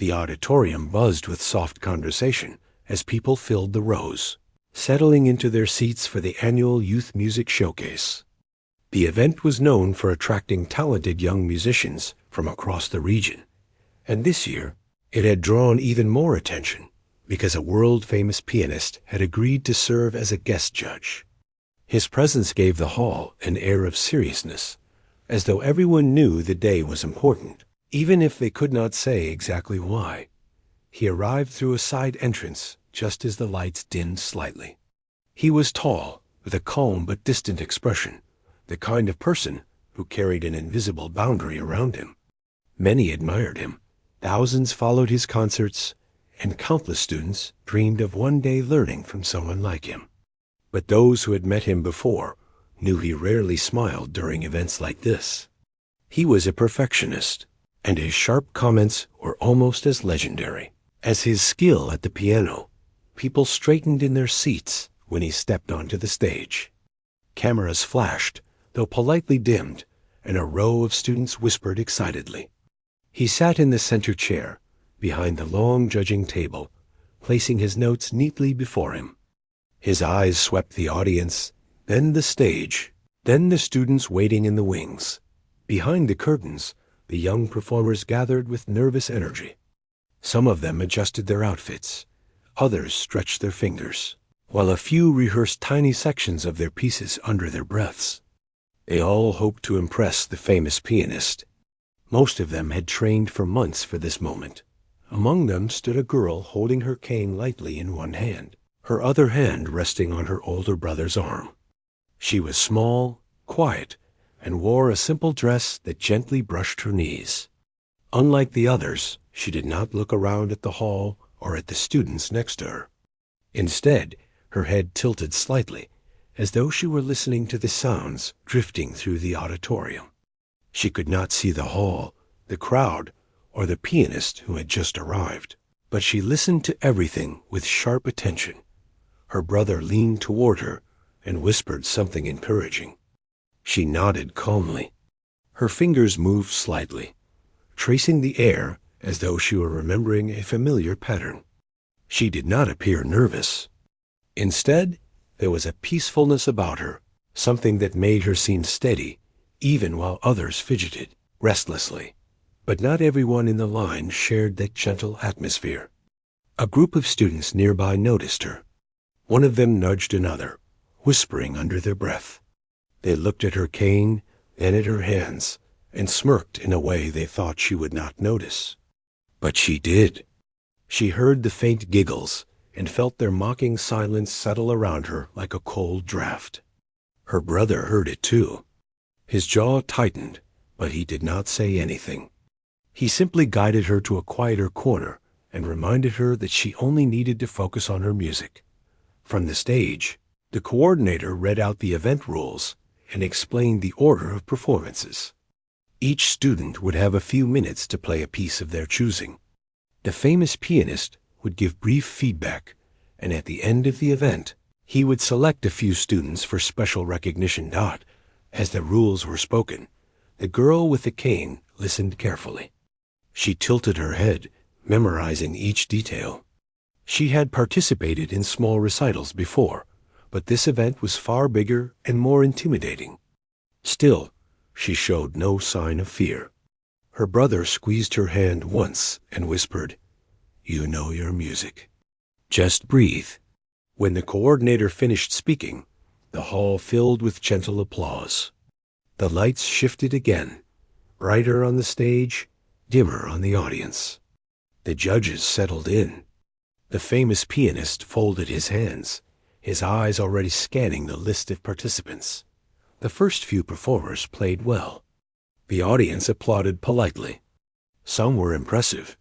The auditorium buzzed with soft conversation as people filled the rows, settling into their seats for the annual Youth Music Showcase. The event was known for attracting talented young musicians from across the region, and this year it had drawn even more attention because a world-famous pianist had agreed to serve as a guest judge. His presence gave the hall an air of seriousness, as though everyone knew the day was important, even if they could not say exactly why. He arrived through a side entrance just as the lights dimmed slightly. He was tall, with a calm but distant expression, the kind of person who carried an invisible boundary around him. Many admired him, thousands followed his concerts, and countless students dreamed of one day learning from someone like him. But those who had met him before knew he rarely smiled during events like this. He was a perfectionist, and his sharp comments were almost as legendary as his skill at the piano. People straightened in their seats when he stepped onto the stage. Cameras flashed, though politely dimmed, and a row of students whispered excitedly. He sat in the center chair, behind the long judging table, placing his notes neatly before him. His eyes swept the audience, then the stage, then the students waiting in the wings. Behind the curtains, the young performers gathered with nervous energy. Some of them adjusted their outfits, others stretched their fingers, while a few rehearsed tiny sections of their pieces under their breaths. They all hoped to impress the famous pianist. Most of them had trained for months for this moment. Among them stood a girl holding her cane lightly in one hand, her other hand resting on her older brother's arm. She was small, quiet, and wore a simple dress that gently brushed her knees. Unlike the others, she did not look around at the hall or at the students next to her. Instead, her head tilted slightly, as though she were listening to the sounds drifting through the auditorium. She could not see the hall, the crowd, or the pianist who had just arrived, but she listened to everything with sharp attention. Her brother leaned toward her and whispered something encouraging. She nodded calmly. Her fingers moved slightly, tracing the air as though she were remembering a familiar pattern. She did not appear nervous. Instead, there was a peacefulness about her, something that made her seem steady, even while others fidgeted restlessly. But not everyone in the line shared that gentle atmosphere. A group of students nearby noticed her. One of them nudged another, whispering under their breath. They looked at her cane, then at her hands, and smirked in a way they thought she would not notice. But she did. She heard the faint giggles and felt their mocking silence settle around her like a cold draft. Her brother heard it too. His jaw tightened, but he did not say anything. He simply guided her to a quieter corner and reminded her that she only needed to focus on her music. From the stage, the coordinator read out the event rules and explained the order of performances. Each student would have a few minutes to play a piece of their choosing. The famous pianist would give brief feedback, and at the end of the event, he would select a few students for special recognition. As the rules were spoken, the girl with the cane listened carefully. She tilted her head, memorizing each detail. She had participated in small recitals before, but this event was far bigger and more intimidating. Still, she showed no sign of fear. Her brother squeezed her hand once and whispered, "You know your music. Just breathe." When the coordinator finished speaking, the hall filled with gentle applause. The lights shifted again, brighter on the stage, dimmer on the audience. The judges settled in. The famous pianist folded his hands, his eyes already scanning the list of participants. The first few performers played well. The audience applauded politely. Some were impressive,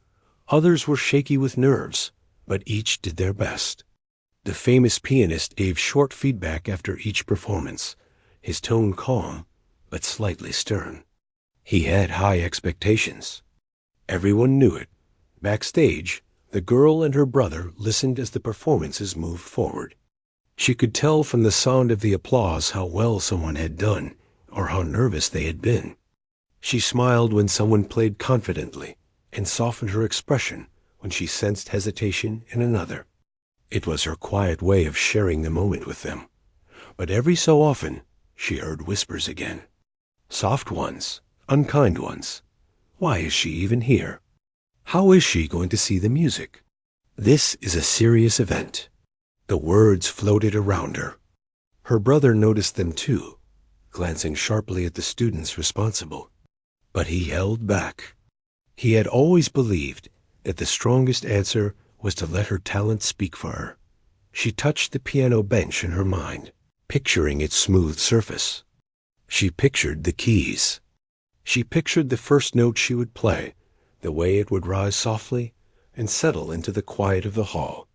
others were shaky with nerves, but each did their best. The famous pianist gave short feedback after each performance, his tone calm but slightly stern. He had high expectations. Everyone knew it. Backstage, the girl and her brother listened as the performances moved forward. She could tell from the sound of the applause how well someone had done or how nervous they had been. She smiled when someone played confidently and softened her expression when she sensed hesitation in another. It was her quiet way of sharing the moment with them. But every so often, she heard whispers again. Soft ones, unkind ones. Why is she even here? How is she going to see the music? This is a serious event. The words floated around her. Her brother noticed them too, glancing sharply at the students responsible. But he held back. He had always believed that the strongest answer was to let her talent speak for her. She touched the piano bench in her mind, picturing its smooth surface. She pictured the keys. She pictured the first note she would play, the way it would rise softly and settle into the quiet of the hall.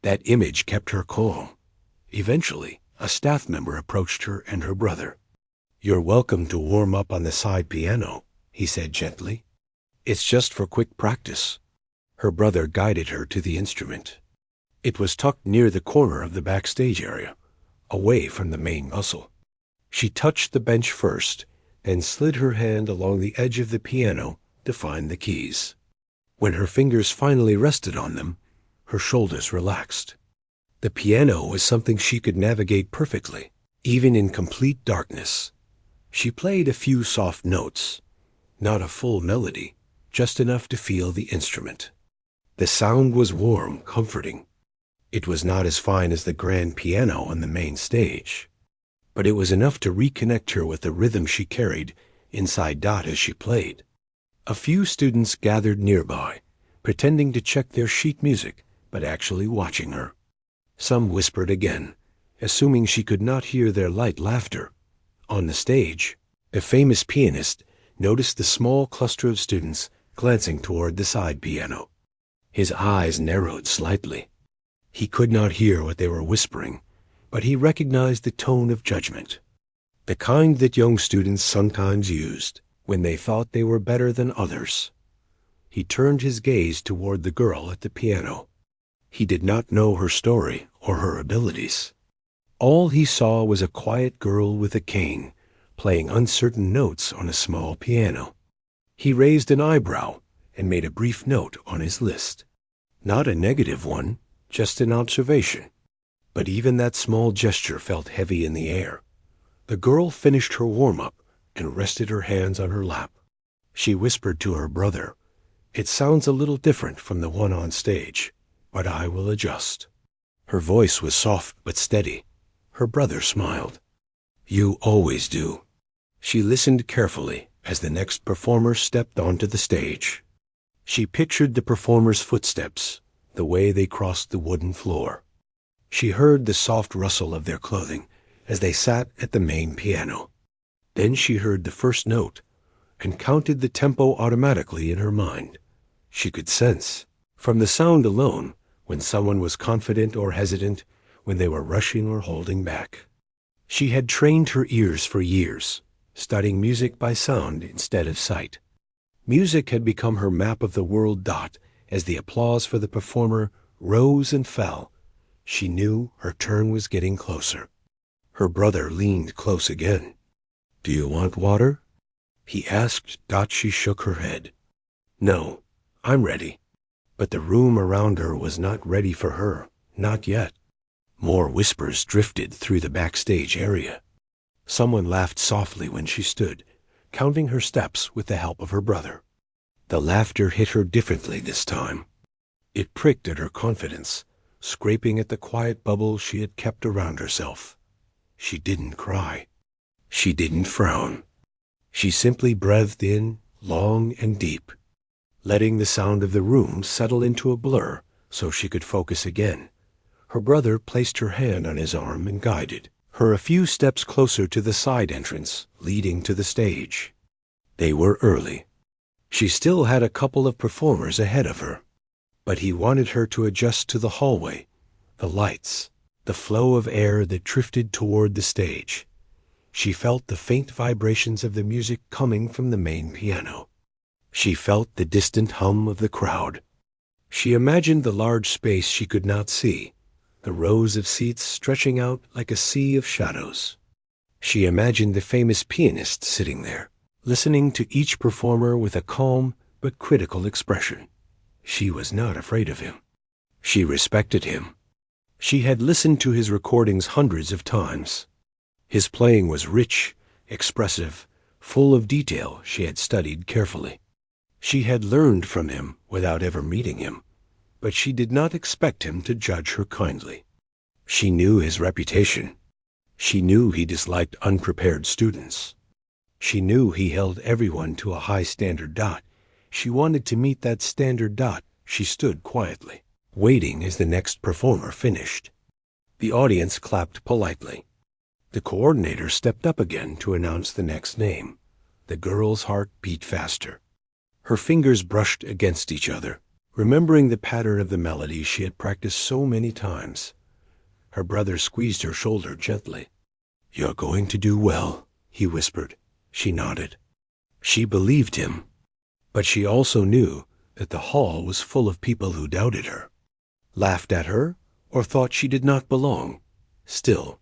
That image kept her calm. Eventually, a staff member approached her and her brother. "You're welcome to warm up on the side piano," he said gently. "It's just for quick practice." Her brother guided her to the instrument. It was tucked near the corner of the backstage area, away from the main bustle. She touched the bench first, then slid her hand along the edge of the piano to find the keys. When her fingers finally rested on them, her shoulders relaxed. The piano was something she could navigate perfectly, even in complete darkness. She played a few soft notes, not a full melody, just enough to feel the instrument. The sound was warm, comforting. It was not as fine as the grand piano on the main stage, but it was enough to reconnect her with the rhythm she carried inside Dot as she played. A few students gathered nearby, pretending to check their sheet music, but actually watching her. Some whispered again, assuming she could not hear their light laughter. On the stage, the famous pianist noticed the small cluster of students glancing toward the side piano. His eyes narrowed slightly. He could not hear what they were whispering, but he recognized the tone of judgment, the kind that young students sometimes used when they thought they were better than others. He turned his gaze toward the girl at the piano. He did not know her story or her abilities. All he saw was a quiet girl with a cane, playing uncertain notes on a small piano. He raised an eyebrow and made a brief note on his list. Not a negative one, just an observation. But even that small gesture felt heavy in the air. The girl finished her warm-up and rested her hands on her lap. She whispered to her brother, "It sounds a little different from the one on stage, but I will adjust." Her voice was soft but steady. Her brother smiled. "You always do." She listened carefully as the next performer stepped onto the stage. She pictured the performer's footsteps, the way they crossed the wooden floor. She heard the soft rustle of their clothing as they sat at the main piano. Then she heard the first note and counted the tempo automatically in her mind. She could sense, from the sound alone, when someone was confident or hesitant, when they were rushing or holding back. She had trained her ears for years, studying music by sound instead of sight. Music had become her map of the world. Dot, as the applause for the performer rose and fell, she knew her turn was getting closer. Her brother leaned close again. "Do you want water?" he asked. Dot, she shook her head. "No, I'm ready." But the room around her was not ready for her, not yet. More whispers drifted through the backstage area. Someone laughed softly when she stood, counting her steps with the help of her brother. The laughter hit her differently this time. It pricked at her confidence, scraping at the quiet bubble she had kept around herself. She didn't cry. She didn't frown. She simply breathed in, long and deep, letting the sound of the room settle into a blur so she could focus again. Her brother placed her hand on his arm and guided her a few steps closer to the side entrance leading to the stage. They were early. She still had a couple of performers ahead of her, but he wanted her to adjust to the hallway, the lights, the flow of air that drifted toward the stage. She felt the faint vibrations of the music coming from the main piano. She felt the distant hum of the crowd. She imagined the large space she could not see, the rows of seats stretching out like a sea of shadows. She imagined the famous pianist sitting there, listening to each performer with a calm but critical expression. She was not afraid of him. She respected him. She had listened to his recordings hundreds of times. His playing was rich, expressive, full of detail she had studied carefully. She had learned from him without ever meeting him, but she did not expect him to judge her kindly. She knew his reputation. She knew he disliked unprepared students. She knew he held everyone to a high standard. She wanted to meet that standard. She stood quietly, waiting as the next performer finished. The audience clapped politely. The coordinator stepped up again to announce the next name. The girl's heart beat faster. Her fingers brushed against each other, remembering the pattern of the melody she had practiced so many times. Her brother squeezed her shoulder gently. "You're going to do well," he whispered. She nodded. She believed him, but she also knew that the hall was full of people who doubted her, laughed at her, or thought she did not belong. Still,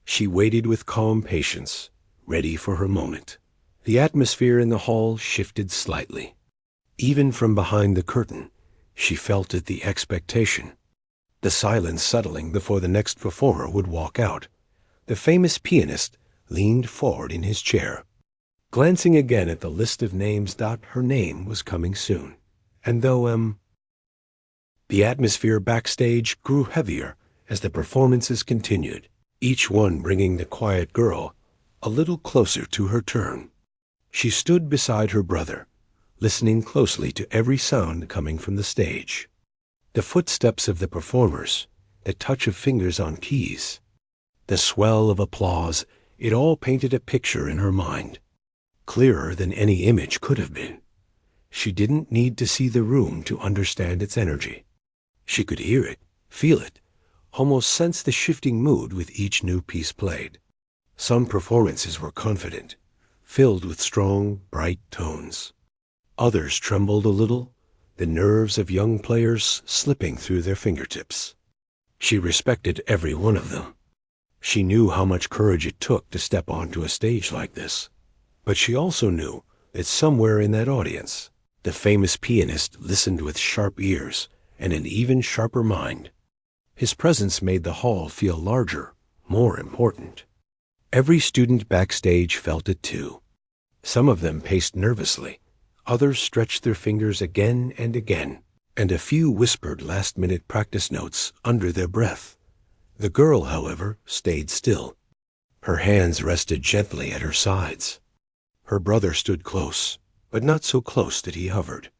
she waited with calm patience, ready for her moment. The atmosphere in the hall shifted slightly. Even from behind the curtain, she felt it, the expectation. The silence settling before the next performer would walk out. The famous pianist leaned forward in his chair, glancing again at the list of names. Her name was coming soon. And though the atmosphere backstage grew heavier as the performances continued, each one bringing the quiet girl a little closer to her turn. She stood beside her brother, listening closely to every sound coming from the stage. The footsteps of the performers, the touch of fingers on keys, the swell of applause, it all painted a picture in her mind, clearer than any image could have been. She didn't need to see the room to understand its energy. She could hear it, feel it, almost sense the shifting mood with each new piece played. Some performances were confident, filled with strong, bright tones. Others trembled a little, the nerves of young players slipping through their fingertips. She respected every one of them. She knew how much courage it took to step onto a stage like this. But she also knew that somewhere in that audience, the famous pianist listened with sharp ears and an even sharper mind. His presence made the hall feel larger, more important. Every student backstage felt it too. Some of them paced nervously, others stretched their fingers again and again, and a few whispered last-minute practice notes under their breath. The girl, however, stayed still. Her hands rested gently at her sides. Her brother stood close, but not so close that he hovered.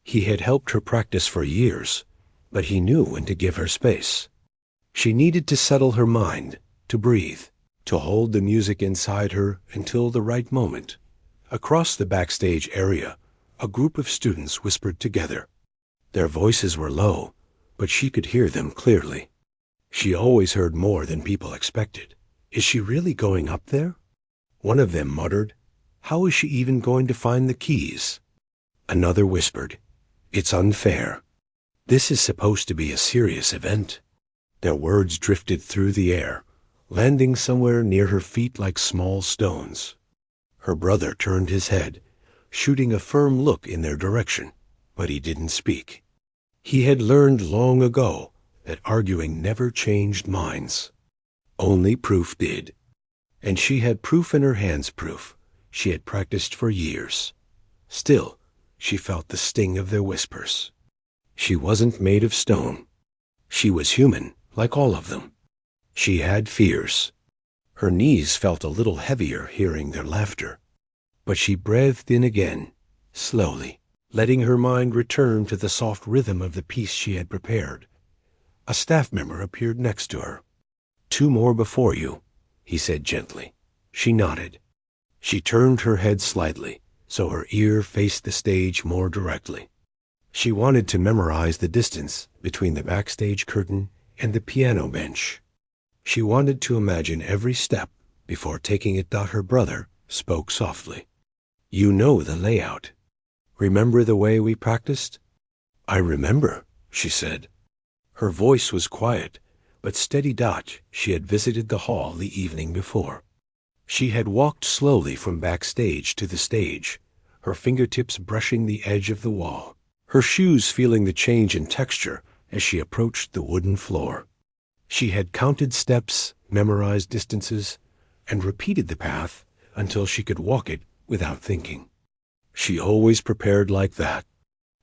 He had helped her practice for years, but he knew when to give her space. She needed to settle her mind, to breathe, to hold the music inside her until the right moment. Across the backstage area, a group of students whispered together. Their voices were low, but she could hear them clearly. She always heard more than people expected. "Is she really going up there?" One of them muttered, "How is she even going to find the keys?" Another whispered, "It's unfair. This is supposed to be a serious event." Their words drifted through the air, landing somewhere near her feet like small stones. Her brother turned his head, shooting a firm look in their direction, but he didn't speak. He had learned long ago that arguing never changed minds. Only proof did. And she had proof in her hands, proof she had practiced for years. Still, she felt the sting of their whispers. She wasn't made of stone. She was human, like all of them. She had fears. Her knees felt a little heavier hearing their laughter. But she breathed in again, slowly, letting her mind return to the soft rhythm of the piece she had prepared. A staff member appeared next to her. "Two more before you," he said gently. She nodded. She turned her head slightly, so her ear faced the stage more directly. She wanted to memorize the distance between the backstage curtain and the piano bench. She wanted to imagine every step before taking it. Her brother spoke softly. "You know the layout. Remember the way we practiced?" "I remember," she said. Her voice was quiet, but steady. She had visited the hall the evening before. She had walked slowly from backstage to the stage, her fingertips brushing the edge of the wall, her shoes feeling the change in texture as she approached the wooden floor. She had counted steps, memorized distances, and repeated the path until she could walk it without thinking. She always prepared like that.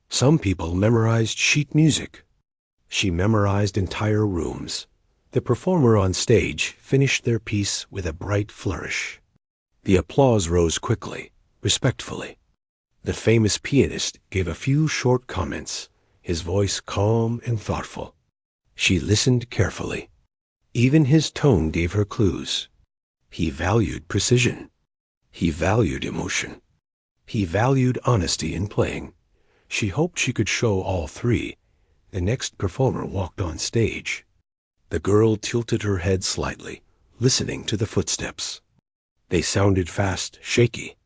Some people memorized sheet music. She memorized entire rooms. The performer on stage finished their piece with a bright flourish. The applause rose quickly, respectfully. The famous pianist gave a few short comments, his voice calm and thoughtful. She listened carefully. Even his tone gave her clues. He valued precision. He valued emotion. He valued honesty in playing. She hoped she could show all three. The next performer walked on stage. The girl tilted her head slightly, listening to the footsteps. They sounded fast, shaky.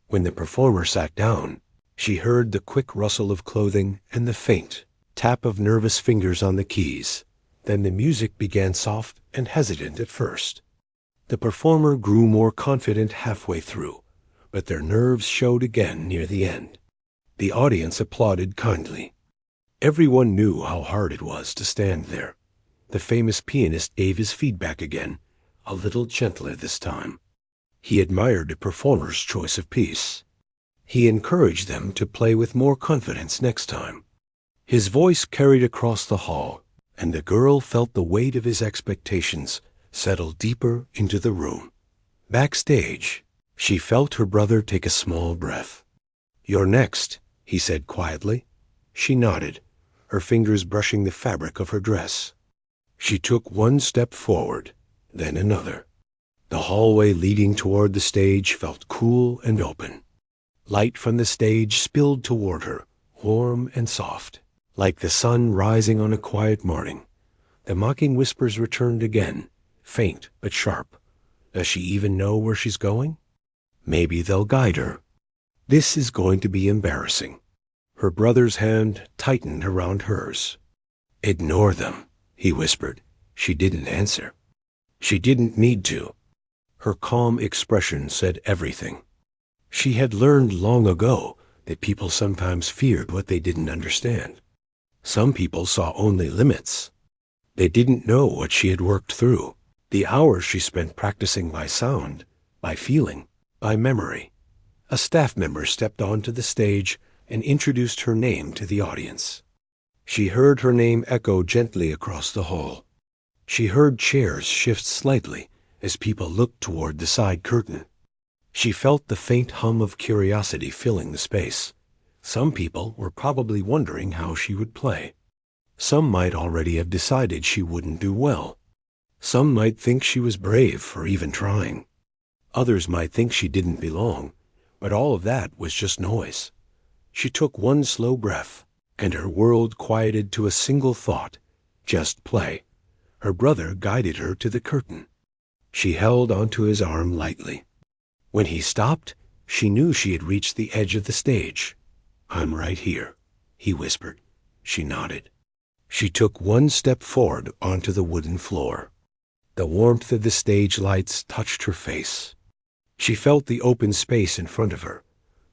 When the performer sat down, she heard the quick rustle of clothing and the faint tap of nervous fingers on the keys. Then the music began soft and hesitant at first. The performer grew more confident halfway through, but their nerves showed again near the end. The audience applauded kindly. Everyone knew how hard it was to stand there. The famous pianist gave his feedback again, a little gentler this time. He admired the performer's choice of piece. He encouraged them to play with more confidence next time. His voice carried across the hall, and the girl felt the weight of his expectations settle deeper into the room. Backstage, she felt her brother take a small breath. "You're next," he said quietly. She nodded, her fingers brushing the fabric of her dress. She took one step forward, then another. The hallway leading toward the stage felt cool and open. Light from the stage spilled toward her, warm and soft, like the sun rising on a quiet morning. The mocking whispers returned again, faint but sharp. Does she even know where she's going? Maybe they'll guide her. This is going to be embarrassing. Her brother's hand tightened around hers. "Ignore them," he whispered. She didn't answer. She didn't need to. Her calm expression said everything. She had learned long ago that people sometimes feared what they didn't understand. Some people saw only limits. They didn't know what she had worked through, the hours she spent practicing by sound, by feeling, by memory. A staff member stepped onto the stage and introduced her name to the audience. She heard her name echo gently across the hall. She heard chairs shift slightly as people looked toward the side curtain. She felt the faint hum of curiosity filling the space. Some people were probably wondering how she would play. Some might already have decided she wouldn't do well. Some might think she was brave for even trying. Others might think she didn't belong, but all of that was just noise. She took one slow breath, and her world quieted to a single thought: just play. Her brother guided her to the curtain. She held onto his arm lightly. When he stopped, she knew she had reached the edge of the stage. "I'm right here," he whispered. She nodded. She took one step forward onto the wooden floor. The warmth of the stage lights touched her face. She felt the open space in front of her,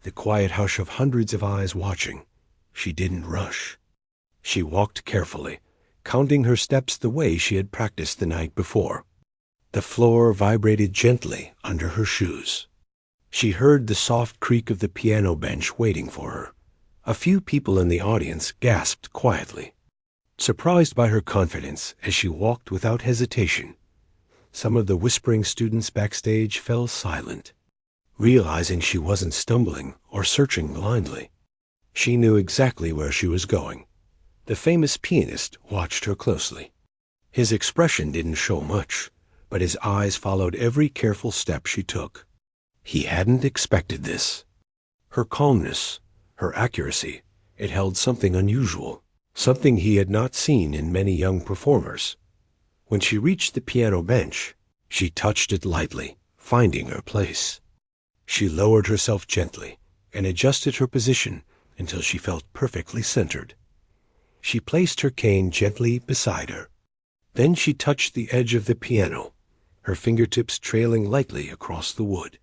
the quiet hush of hundreds of eyes watching. She didn't rush. She walked carefully, counting her steps the way she had practiced the night before. The floor vibrated gently under her shoes. She heard the soft creak of the piano bench waiting for her. A few people in the audience gasped quietly, surprised by her confidence as she walked without hesitation. Some of the whispering students backstage fell silent, realizing she wasn't stumbling or searching blindly. She knew exactly where she was going. The famous pianist watched her closely. His expression didn't show much, but his eyes followed every careful step she took. He hadn't expected this. Her calmness, her accuracy, it held something unusual, something he had not seen in many young performers. When she reached the piano bench, she touched it lightly, finding her place. She lowered herself gently and adjusted her position until she felt perfectly centered. She placed her cane gently beside her. Then she touched the edge of the piano, her fingertips trailing lightly across the wood.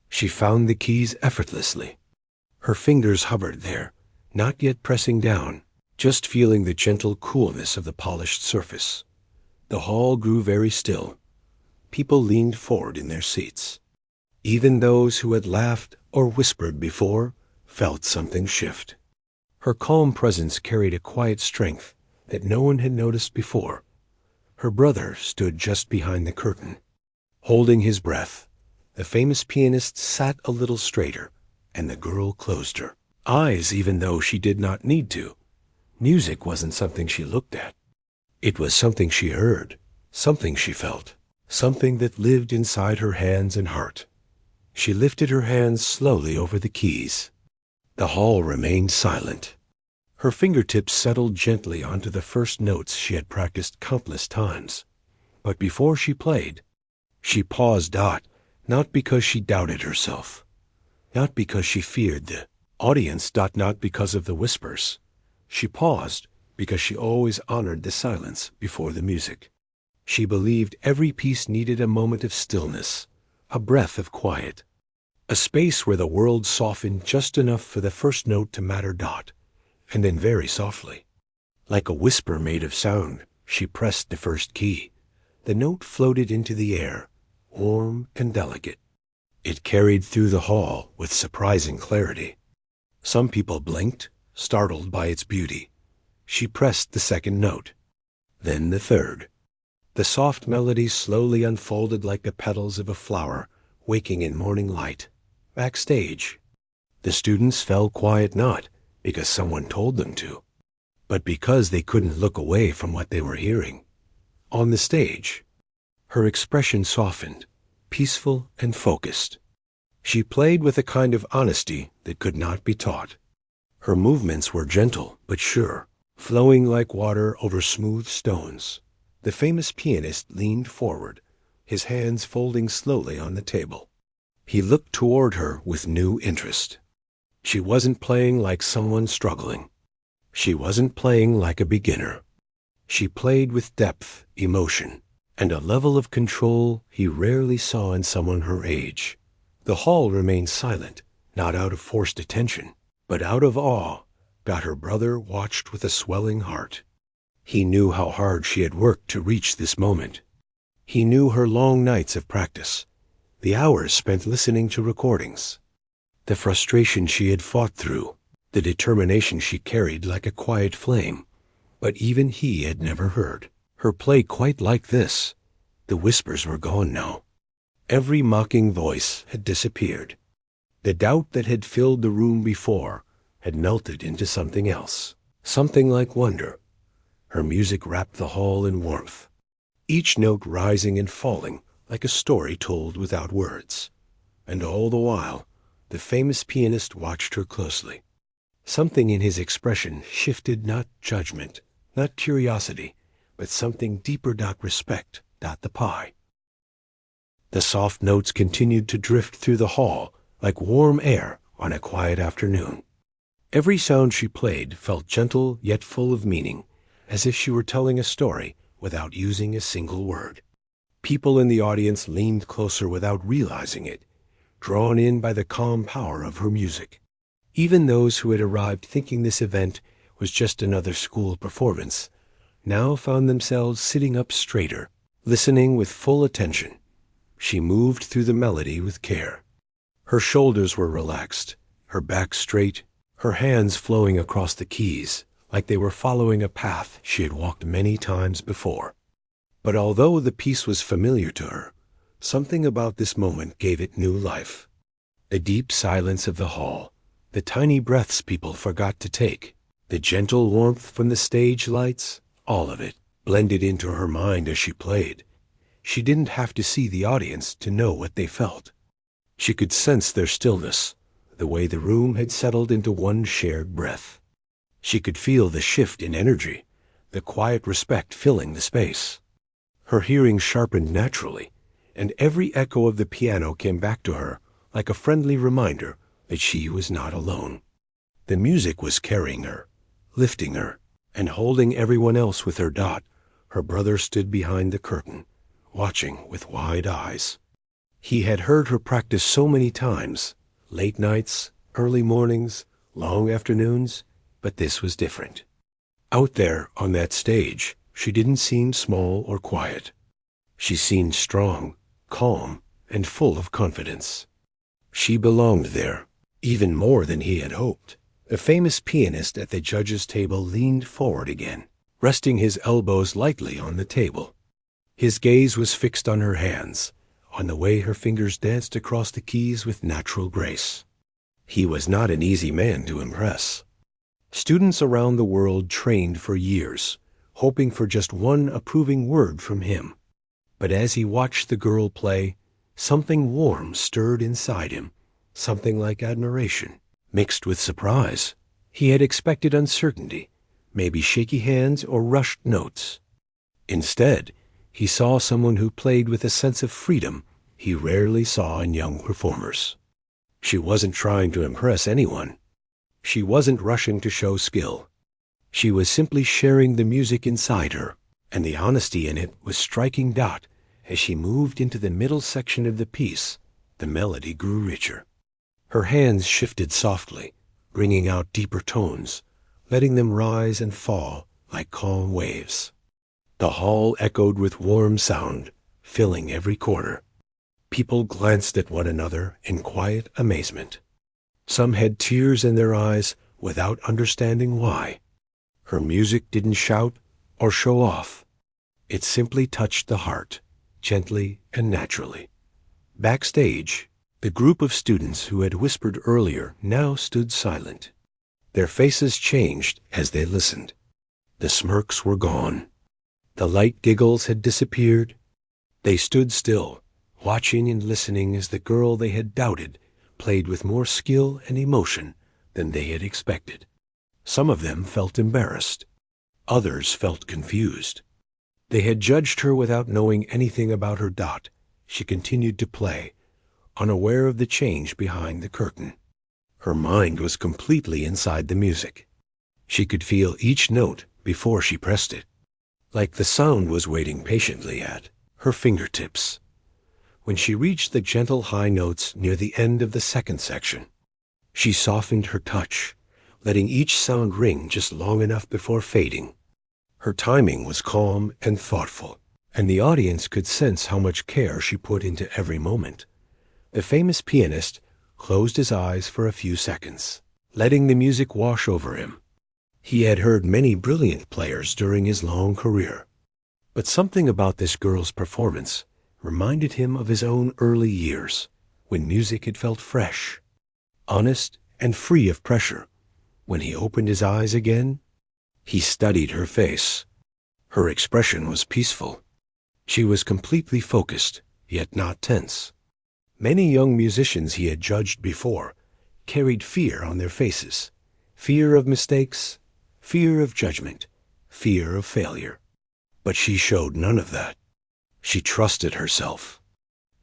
She found the keys effortlessly. Her fingers hovered there, not yet pressing down, just feeling the gentle coolness of the polished surface. The hall grew very still. People leaned forward in their seats. Even those who had laughed or whispered before felt something shift. Her calm presence carried a quiet strength that no one had noticed before. Her brother stood just behind the curtain. Holding his breath, the famous pianist sat a little straighter, and the girl closed her eyes even though she did not need to. Music wasn't something she looked at. It was something she heard, something she felt, something that lived inside her hands and heart. She lifted her hands slowly over the keys. The hall remained silent. Her fingertips settled gently onto the first notes she had practiced countless times. But before she played, she paused not because she doubted herself, not because she feared the audience, not because of the whispers. She paused because she always honored the silence before the music. She believed every piece needed a moment of stillness, a breath of quiet, a space where the world softened just enough for the first note to matter. And then very softly, like a whisper made of sound, she pressed the first key. The note floated into the air, warm and delicate. It carried through the hall with surprising clarity. Some people blinked, startled by its beauty. She pressed the second note, then the third. The soft melody slowly unfolded like the petals of a flower waking in morning light. Backstage, the students fell quiet not because someone told them to, but because they couldn't look away from what they were hearing. On the stage, her expression softened, peaceful and focused. She played with a kind of honesty that could not be taught. Her movements were gentle but sure, flowing like water over smooth stones. The famous pianist leaned forward, his hands folding slowly on the table. He looked toward her with new interest. She wasn't playing like someone struggling. She wasn't playing like a beginner. She played with depth, emotion, and a level of control he rarely saw in someone her age. The hall remained silent, not out of forced attention, but out of awe. Her brother watched with a swelling heart. He knew how hard she had worked to reach this moment. He knew her long nights of practice, the hours spent listening to recordings, the frustration she had fought through, the determination she carried like a quiet flame. But even he had never heard her play quite like this. The whispers were gone now. Every mocking voice had disappeared. The doubt that had filled the room before had melted into something else, something like wonder. Her music wrapped the hall in warmth, each note rising and falling like a story told without words. And all the while, the famous pianist watched her closely. Something in his expression shifted, not judgment, not curiosity, but something deeper, respect, the pie. The soft notes continued to drift through the hall like warm air on a quiet afternoon. Every sound she played felt gentle yet full of meaning, as if she were telling a story without using a single word. People in the audience leaned closer without realizing it, drawn in by the calm power of her music. Even those who had arrived thinking this event was just another school performance now found themselves sitting up straighter, listening with full attention. She moved through the melody with care. Her shoulders were relaxed, her back straight, her hands flowing across the keys like they were following a path she had walked many times before. But although the piece was familiar to her, something about this moment gave it new life. The deep silence of the hall, the tiny breaths people forgot to take, the gentle warmth from the stage lights, all of it blended into her mind as she played. She didn't have to see the audience to know what they felt. She could sense their stillness, the way the room had settled into one shared breath. She could feel the shift in energy, the quiet respect filling the space. Her hearing sharpened naturally, and every echo of the piano came back to her like a friendly reminder that she was not alone. The music was carrying her, lifting her, and holding everyone else with her. Her brother stood behind the curtain, watching with wide eyes. He had heard her practice so many times, late nights, early mornings, long afternoons, but this was different. Out there on that stage, she didn't seem small or quiet. She seemed strong, calm, and full of confidence. She belonged there, even more than he had hoped. The famous pianist at the judge's table leaned forward again, resting his elbows lightly on the table. His gaze was fixed on her hands, on the way her fingers danced across the keys with natural grace. He was not an easy man to impress. Students around the world trained for years, hoping for just one approving word from him. But as he watched the girl play, something warm stirred inside him, something like admiration, mixed with surprise. He had expected uncertainty, maybe shaky hands or rushed notes. Instead, he saw someone who played with a sense of freedom he rarely saw in young performers. She wasn't trying to impress anyone. She wasn't rushing to show skill. She was simply sharing the music inside her, and the honesty in it was striking Dot. As she moved into the middle section of the piece, the melody grew richer. Her hands shifted softly, bringing out deeper tones, letting them rise and fall like calm waves. The hall echoed with warm sound, filling every corner. People glanced at one another in quiet amazement. Some had tears in their eyes without understanding why. Her music didn't shout or show off. It simply touched the heart, gently and naturally. Backstage, the group of students who had whispered earlier now stood silent. Their faces changed as they listened. The smirks were gone. The light giggles had disappeared. They stood still, watching and listening as the girl they had doubted played with more skill and emotion than they had expected. Some of them felt embarrassed. Others felt confused. They had judged her without knowing anything about her. Dot. She continued to play, unaware of the change behind the curtain. Her mind was completely inside the music. She could feel each note before she pressed it, like the sound was waiting patiently at her fingertips. When she reached the gentle high notes near the end of the second section, she softened her touch, letting each sound ring just long enough before fading. Her timing was calm and thoughtful, and the audience could sense how much care she put into every moment. The famous pianist closed his eyes for a few seconds, letting the music wash over him. He had heard many brilliant players during his long career, but something about this girl's performance reminded him of his own early years, when music had felt fresh, honest, and free of pressure. When he opened his eyes again, he studied her face. Her expression was peaceful. She was completely focused, yet not tense. Many young musicians he had judged before carried fear on their faces, fear of mistakes, fear of judgment, fear of failure. But she showed none of that. She trusted herself.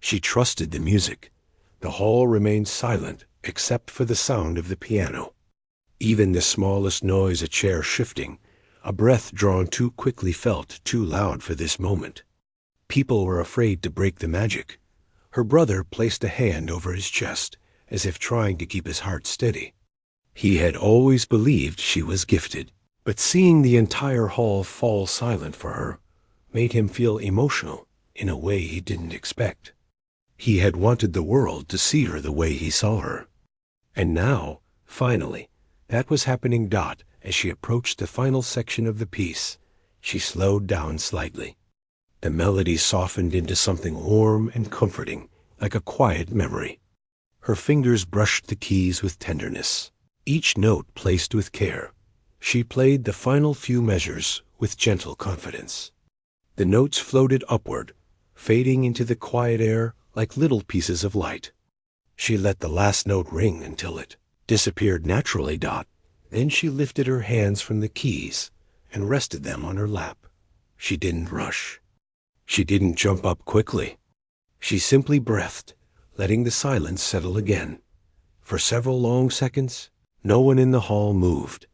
She trusted the music. The hall remained silent except for the sound of the piano. Even the smallest noise, a chair shifting, a breath drawn too quickly, felt too loud for this moment. People were afraid to break the magic. Her brother placed a hand over his chest, as if trying to keep his heart steady. He had always believed she was gifted, but seeing the entire hall fall silent for her made him feel emotional in a way he didn't expect. He had wanted the world to see her the way he saw her. And now, finally, that was happening. Dot, as she approached the final section of the piece, she slowed down slightly. The melody softened into something warm and comforting, like a quiet memory. Her fingers brushed the keys with tenderness, each note placed with care. She played the final few measures with gentle confidence. The notes floated upward, fading into the quiet air like little pieces of light. She let the last note ring until it disappeared naturally. Dot. Then she lifted her hands from the keys and rested them on her lap. She didn't rush. She didn't jump up quickly. She simply breathed, letting the silence settle again. For several long seconds, no one in the hall moved.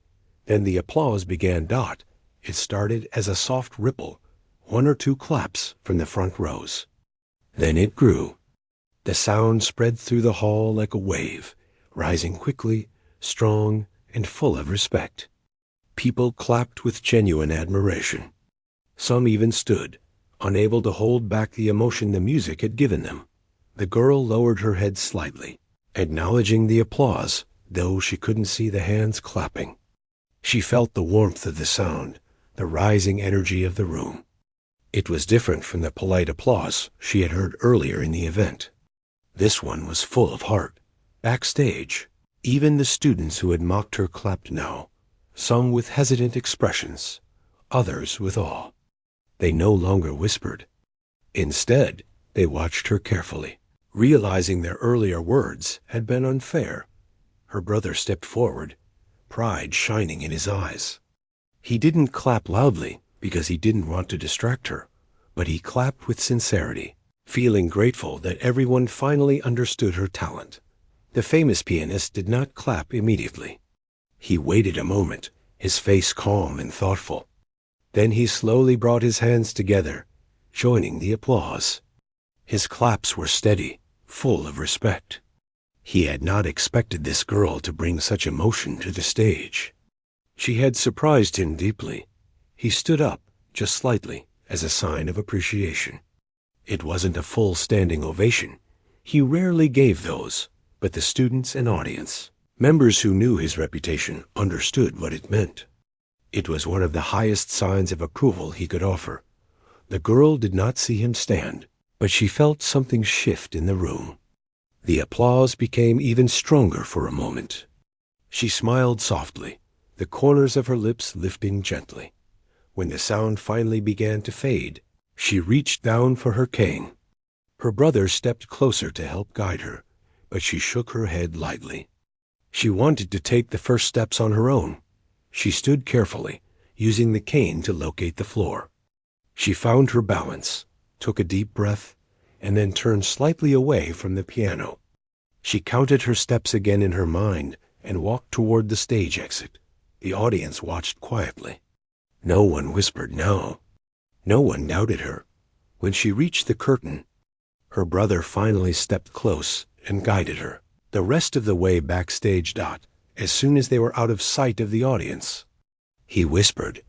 Then the applause began. Dot. It started as a soft ripple, one or two claps from the front rows. Then it grew. The sound spread through the hall like a wave, rising quickly, strong, and full of respect. People clapped with genuine admiration. Some even stood, unable to hold back the emotion the music had given them. The girl lowered her head slightly, acknowledging the applause, though she couldn't see the hands clapping. She felt the warmth of the sound, the rising energy of the room. It was different from the polite applause she had heard earlier in the event. This one was full of heart. Backstage, even the students who had mocked her clapped now, some with hesitant expressions, others with awe. They no longer whispered. Instead, they watched her carefully, realizing their earlier words had been unfair. Her brother stepped forward, pride shining in his eyes. He didn't clap loudly because he didn't want to distract her, but he clapped with sincerity, feeling grateful that everyone finally understood her talent. The famous pianist did not clap immediately. He waited a moment, his face calm and thoughtful. Then he slowly brought his hands together, joining the applause. His claps were steady, full of respect. He had not expected this girl to bring such emotion to the stage. She had surprised him deeply. He stood up, just slightly, as a sign of appreciation. It wasn't a full standing ovation. He rarely gave those, but the students and audience, members who knew his reputation, understood what it meant. It was one of the highest signs of approval he could offer. The girl did not see him stand, but she felt something shift in the room. The applause became even stronger for a moment. She smiled softly, the corners of her lips lifting gently. When the sound finally began to fade, she reached down for her cane. Her brother stepped closer to help guide her, but she shook her head lightly. She wanted to take the first steps on her own. She stood carefully, using the cane to locate the floor. She found her balance, took a deep breath, and then turned slightly away from the piano. She counted her steps again in her mind and walked toward the stage exit. The audience watched quietly. No one whispered no. No one doubted her. When she reached the curtain, her brother finally stepped close and guided her. The rest of the way backstage, as soon as they were out of sight of the audience, he whispered,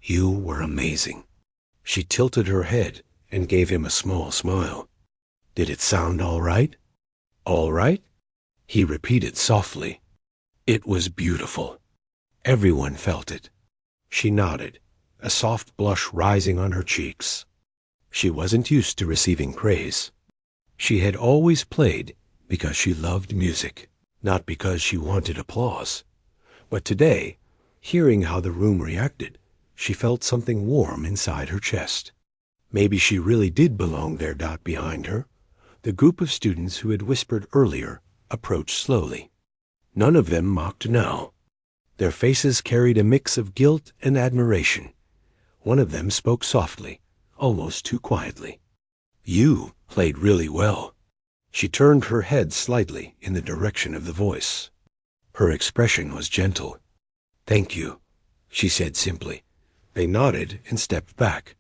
"You were amazing." She tilted her head and gave him a small smile. "Did it sound all right?" "All right?" he repeated softly. "It was beautiful." Everyone felt it. She nodded, a soft blush rising on her cheeks. She wasn't used to receiving praise. She had always played because she loved music, not because she wanted applause. But today, hearing how the room reacted, she felt something warm inside her chest. Maybe she really did belong there. Behind her, the group of students who had whispered earlier approached slowly. None of them mocked now. Their faces carried a mix of guilt and admiration. One of them spoke softly, almost too quietly. "You played really well." She turned her head slightly in the direction of the voice. Her expression was gentle. "Thank you," she said simply. They nodded and stepped back.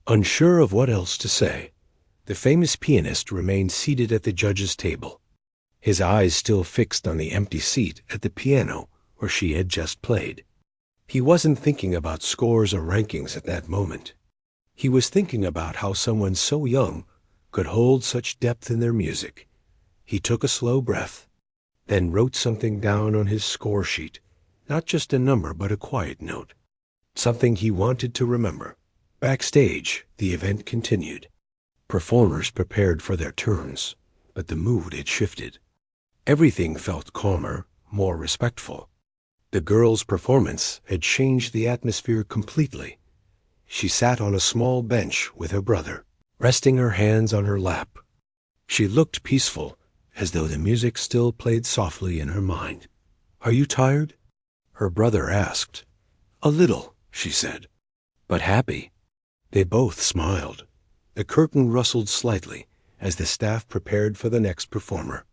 Unsure of what else to say, the famous pianist remained seated at the judges' table, his eyes still fixed on the empty seat at the piano where she had just played. He wasn't thinking about scores or rankings at that moment. He was thinking about how someone so young could hold such depth in their music. He took a slow breath, then wrote something down on his score sheet, not just a number but a quiet note, something he wanted to remember. Backstage, the event continued. Performers prepared for their turns, but the mood had shifted. Everything felt calmer, more respectful. The girl's performance had changed the atmosphere completely. She sat on a small bench with her brother, resting her hands on her lap. She looked peaceful, as though the music still played softly in her mind. "Are you tired?" her brother asked. "A little," she said, "but happy." They both smiled. The curtain rustled slightly as the staff prepared for the next performer.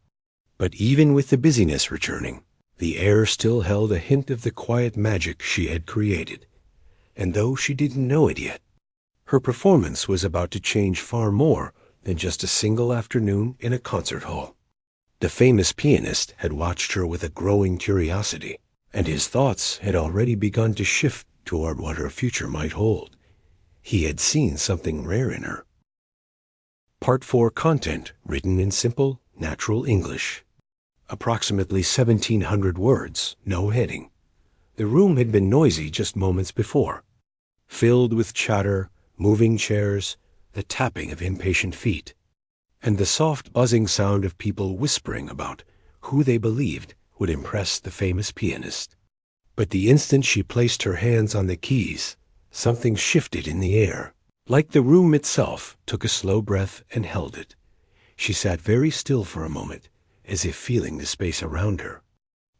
But even with the busyness returning, the air still held a hint of the quiet magic she had created. And though she didn't know it yet, her performance was about to change far more than just a single afternoon in a concert hall. The famous pianist had watched her with a growing curiosity, and his thoughts had already begun to shift toward what her future might hold. He had seen something rare in her. Part 4 content written in simple, natural English. Approximately 1,700 words, no heading. The room had been noisy just moments before, filled with chatter, moving chairs, the tapping of impatient feet, and the soft buzzing sound of people whispering about who they believed would impress the famous pianist. But the instant she placed her hands on the keys, something shifted in the air. Like the room itself, took a slow breath and held it. She sat very still for a moment, as if feeling the space around her.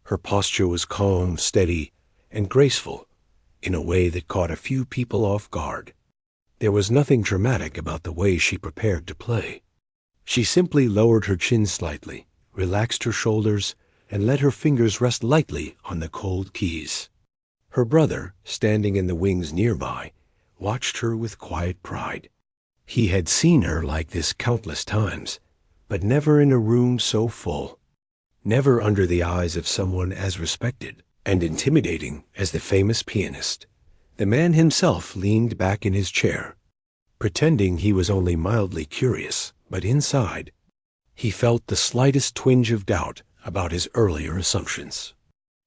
Her posture was calm, steady, and graceful, in a way that caught a few people off guard. There was nothing dramatic about the way she prepared to play. She simply lowered her chin slightly, relaxed her shoulders, and let her fingers rest lightly on the cold keys. Her brother, standing in the wings nearby, watched her with quiet pride. He had seen her like this countless times, but never in a room so full, never under the eyes of someone as respected and intimidating as the famous pianist. The man himself leaned back in his chair, pretending he was only mildly curious, but inside, he felt the slightest twinge of doubt about his earlier assumptions.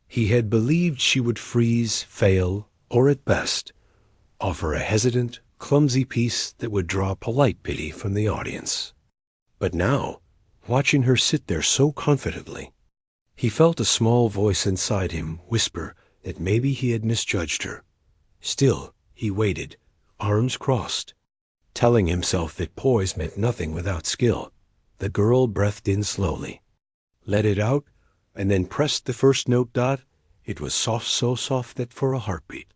He had believed she would freeze, fail, or at best, offer a hesitant, clumsy piece that would draw polite pity from the audience. But now, watching her sit there so confidently, he felt a small voice inside him whisper that maybe he had misjudged her. Still, he waited, arms crossed, telling himself that poise meant nothing without skill. The girl breathed in slowly, let it out, and then pressed the first note dot. It was soft, so soft that for a heartbeat.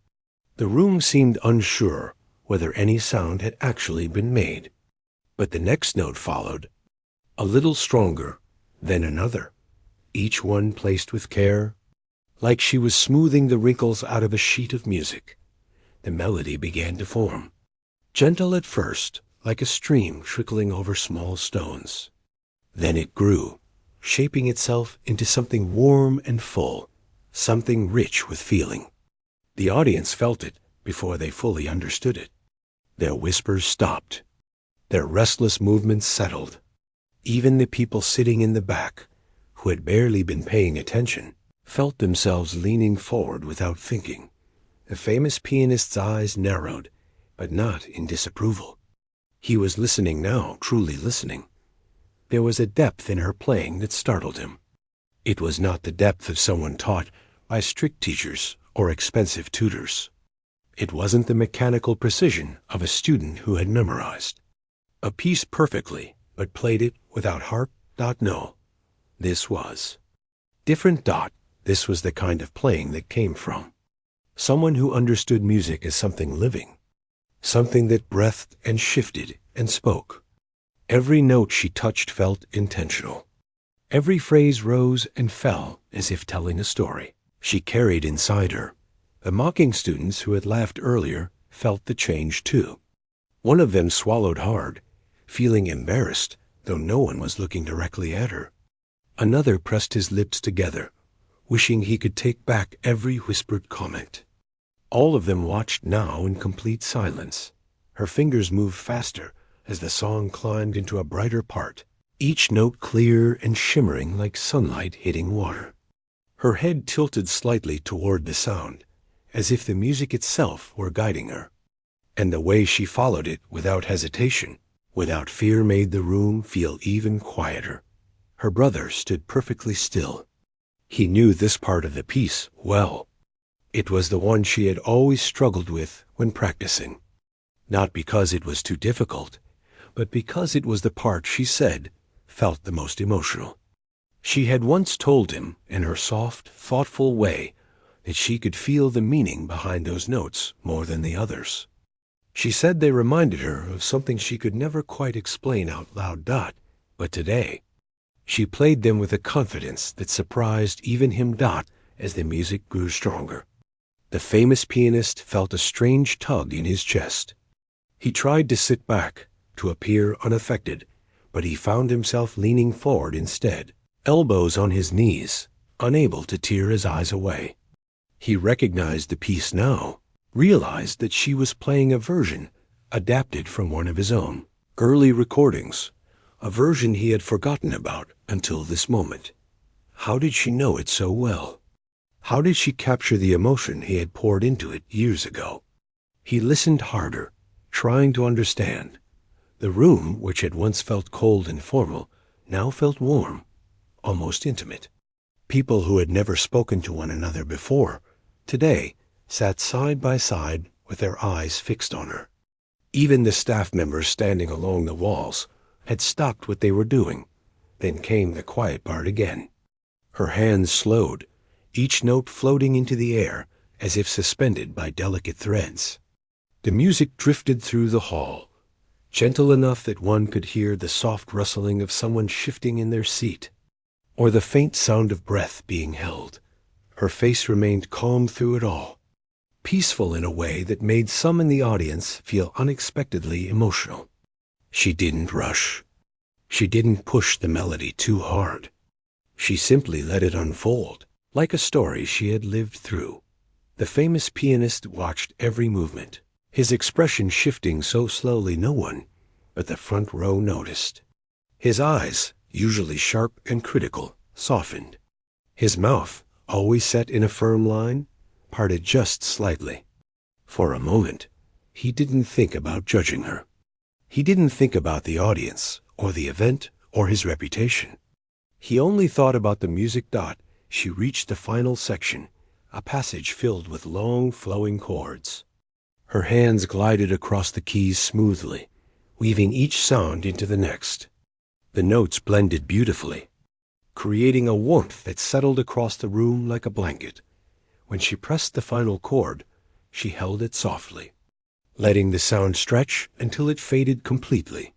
The room seemed unsure whether any sound had actually been made. But the next note followed, a little stronger, then another, each one placed with care, like she was smoothing the wrinkles out of a sheet of music. The melody began to form, gentle at first, like a stream trickling over small stones. Then it grew, shaping itself into something warm and full, something rich with feeling. The audience felt it before they fully understood it. Their whispers stopped. Their restless movements settled. Even the people sitting in the back, who had barely been paying attention, felt themselves leaning forward without thinking. The famous pianist's eyes narrowed, but not in disapproval. He was listening now, truly listening. There was a depth in her playing that startled him. It was not the depth of someone taught by strict teachers or expensive tutors. It wasn't the mechanical precision of a student who had memorized a piece perfectly, but played it without heart. No, this was different. This was the kind of playing that came from someone who understood music as something living, something that breathed and shifted and spoke. Every note she touched felt intentional. Every phrase rose and fell as if telling a story she carried inside her. The mocking students who had laughed earlier felt the change too. One of them swallowed hard, feeling embarrassed, though no one was looking directly at her. Another pressed his lips together, wishing he could take back every whispered comment. All of them watched now in complete silence. Her fingers moved faster as the song climbed into a brighter part, each note clear and shimmering like sunlight hitting water. Her head tilted slightly toward the sound, as if the music itself were guiding her. And the way she followed it without hesitation, without fear, made the room feel even quieter. Her brother stood perfectly still. He knew this part of the piece well. It was the one she had always struggled with when practicing. Not because it was too difficult, but because it was the part she said felt the most emotional. She had once told him, in her soft, thoughtful way, that she could feel the meaning behind those notes more than the others. She said they reminded her of something she could never quite explain out loud. But today, she played them with a confidence that surprised even him. As the music grew stronger, the famous pianist felt a strange tug in his chest. He tried to sit back, to appear unaffected, but he found himself leaning forward instead. elbows on his knees, unable to tear his eyes away. He recognized the piece now, realized that she was playing a version adapted from one of his own early recordings, a version he had forgotten about until this moment. How did she know it so well? How did she capture the emotion he had poured into it years ago? He listened harder, trying to understand. The room, which had once felt cold and formal, now felt warm, almost intimate. People who had never spoken to one another before, today, sat side by side with their eyes fixed on her. Even the staff members standing along the walls had stopped what they were doing. Then came the quiet part again. Her hands slowed, each note floating into the air as if suspended by delicate threads. The music drifted through the hall, gentle enough that one could hear the soft rustling of someone shifting in their seat, or the faint sound of breath being held. Her face remained calm through it all, peaceful in a way that made some in the audience feel unexpectedly emotional. She didn't rush. She didn't push the melody too hard. She simply let it unfold, like a story she had lived through. The famous pianist watched every movement, his expression shifting so slowly no one but the front row noticed. His eyes, usually sharp and critical, softened. His mouth, always set in a firm line, parted just slightly. For a moment, he didn't think about judging her. He didn't think about the audience, or the event, or his reputation. He only thought about the music. She reached the final section, a passage filled with long, flowing chords. Her hands glided across the keys smoothly, weaving each sound into the next. The notes blended beautifully, creating a warmth that settled across the room like a blanket. When she pressed the final chord, she held it softly, letting the sound stretch until it faded completely.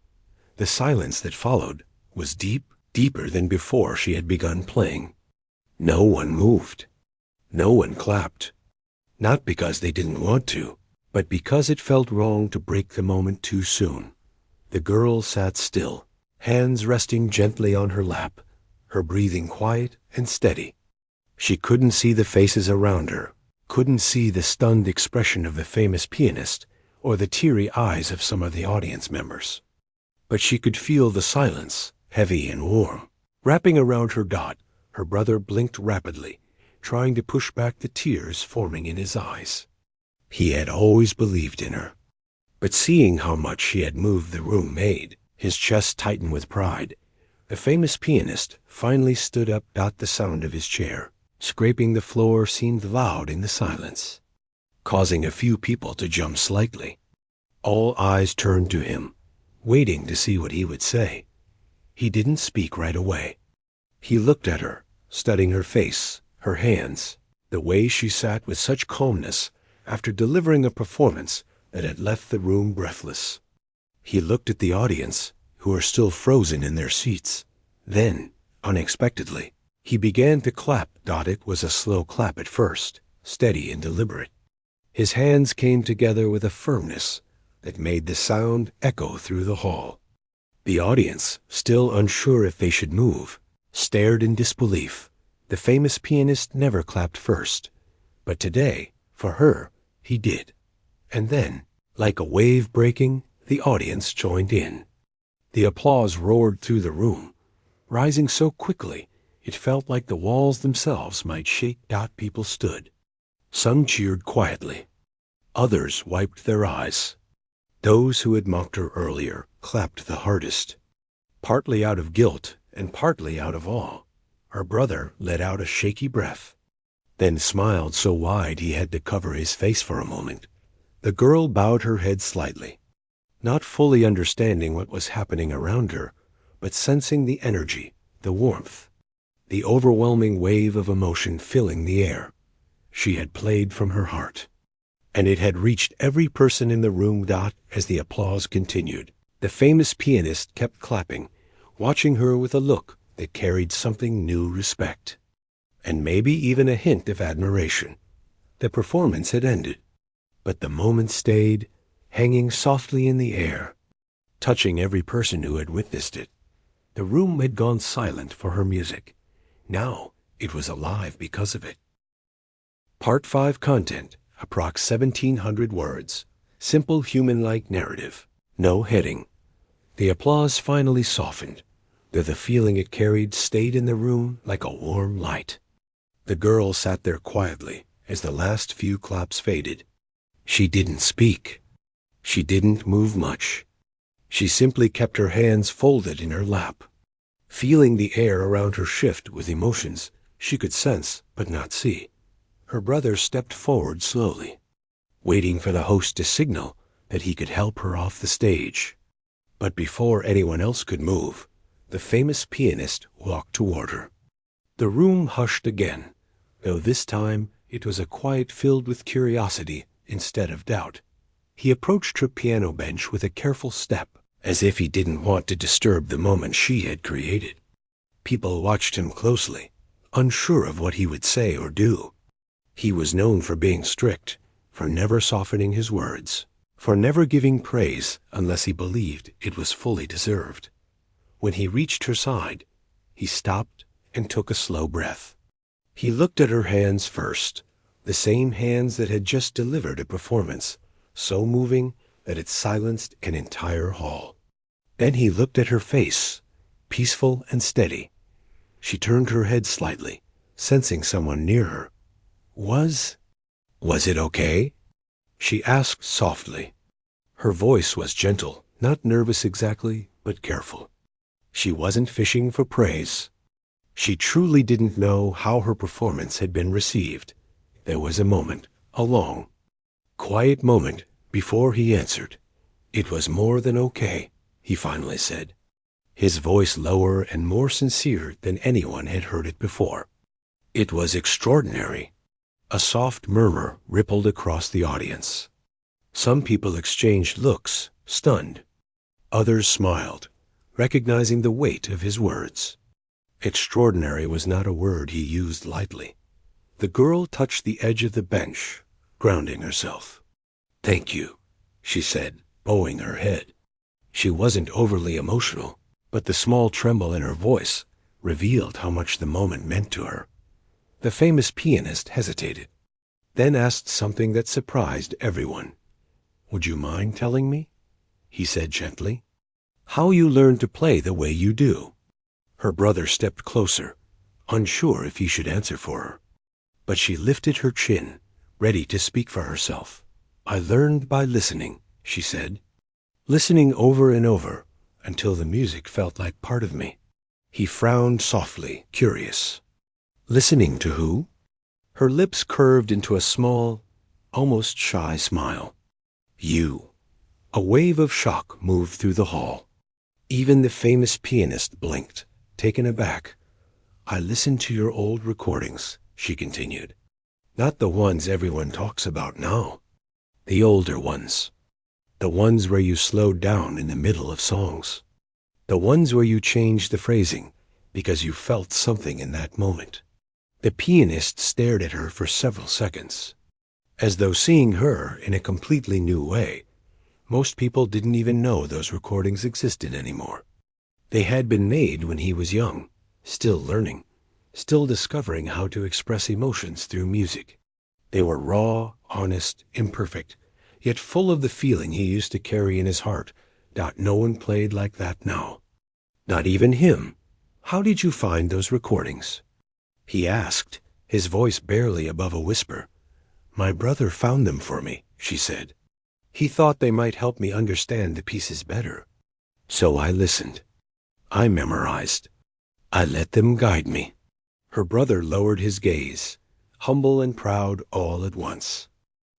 The silence that followed was deep, deeper than before she had begun playing. No one moved. No one clapped. Not because they didn't want to, but because it felt wrong to break the moment too soon. The girl sat still, hands resting gently on her lap, her breathing quiet and steady. She couldn't see the faces around her, couldn't see the stunned expression of the famous pianist or the teary eyes of some of the audience members. But she could feel the silence, heavy and warm, wrapping around her. Her brother blinked rapidly, trying to push back the tears forming in his eyes. He had always believed in her, but seeing how much she had moved the room made his chest tighten with pride. The famous pianist finally stood up. The sound of his chair scraping the floor seemed loud in the silence, causing a few people to jump slightly. All eyes turned to him, waiting to see what he would say. He didn't speak right away. He looked at her, studying her face, her hands, the way she sat with such calmness after delivering a performance that had left the room breathless. He looked at the audience, who were still frozen in their seats. Then, unexpectedly, he began to clap. It was a slow clap at first, steady and deliberate. His hands came together with a firmness that made the sound echo through the hall. The audience, still unsure if they should move, stared in disbelief. The famous pianist never clapped first, but today, for her, he did. And then, like a wave breaking, the audience joined in. The applause roared through the room, rising so quickly it felt like the walls themselves might shake. People stood. Some cheered quietly. Others wiped their eyes. Those who had mocked her earlier clapped the hardest, partly out of guilt and partly out of awe. Her brother let out a shaky breath, then smiled so wide he had to cover his face for a moment. The girl bowed her head slightly, not fully understanding what was happening around her, but sensing the energy, the warmth, the overwhelming wave of emotion filling the air. She had played from her heart, and it had reached every person in the room. As the applause continued, the famous pianist kept clapping, watching her with a look that carried something new respect, and maybe even a hint of admiration. The performance had ended, but the moment stayed, hanging softly in the air, touching every person who had witnessed it. The room had gone silent for her music, Now it was alive because of it. Part 5 content, approx 1,700 words. Simple human-like narrative. No heading. The applause finally softened, though the feeling it carried stayed in the room like a warm light. The girl sat there quietly as the last few claps faded. She didn't speak. She didn't move much. She simply kept her hands folded in her lap, feeling the air around her shift with emotions she could sense but not see. Her brother stepped forward slowly, waiting for the host to signal that he could help her off the stage. But before anyone else could move, the famous pianist walked toward her. The room hushed again, though this time it was a quiet filled with curiosity instead of doubt. He approached her piano bench with a careful step, as if he didn't want to disturb the moment she had created. People watched him closely, unsure of what he would say or do. He was known for being strict, for never softening his words, for never giving praise unless he believed it was fully deserved. When he reached her side, he stopped and took a slow breath. He looked at her hands first, the same hands that had just delivered a performance, so moving that it silenced an entire hall. Then he looked at her face, peaceful and steady. She turned her head slightly, sensing someone near her. Was it okay? She asked softly. Her voice was gentle, not nervous exactly, but careful. She wasn't fishing for praise. She truly didn't know how her performance had been received. There was a moment, a long, quiet moment, before he answered. It was more than okay, he finally said, his voice lower and more sincere than anyone had heard it before. It was extraordinary. A soft murmur rippled across the audience. Some people exchanged looks, stunned. Others smiled, recognizing the weight of his words. Extraordinary was not a word he used lightly. The girl touched the edge of the bench, grounding herself. "Thank you," she said, bowing her head. She wasn't overly emotional, but the small tremble in her voice revealed how much the moment meant to her. The famous pianist hesitated, then asked something that surprised everyone. "Would you mind telling me," he said gently, "how you learned to play the way you do?" Her brother stepped closer, unsure if he should answer for her. But she lifted her chin, ready to speak for herself. "I learned by listening," she said. "Listening over and over, until the music felt like part of me." He frowned softly, curious. "Listening to who?" Her lips curved into a small, almost shy smile. "You." A wave of shock moved through the hall. Even the famous pianist blinked, taken aback. "I listened to your old recordings," she continued. "Not the ones everyone talks about now. The older ones. The ones where you slowed down in the middle of songs. The ones where you changed the phrasing because you felt something in that moment." The pianist stared at her for several seconds, as though seeing her in a completely new way. Most people didn't even know those recordings existed anymore. They had been made when he was young, still learning, still discovering how to express emotions through music. They were raw, honest, imperfect, yet full of the feeling he used to carry in his heart. No one played like that now. Not even him. "How did you find those recordings?" he asked, his voice barely above a whisper. "My brother found them for me," she said. "He thought they might help me understand the pieces better. So I listened. I memorized. I let them guide me." Her brother lowered his gaze, humble and proud all at once.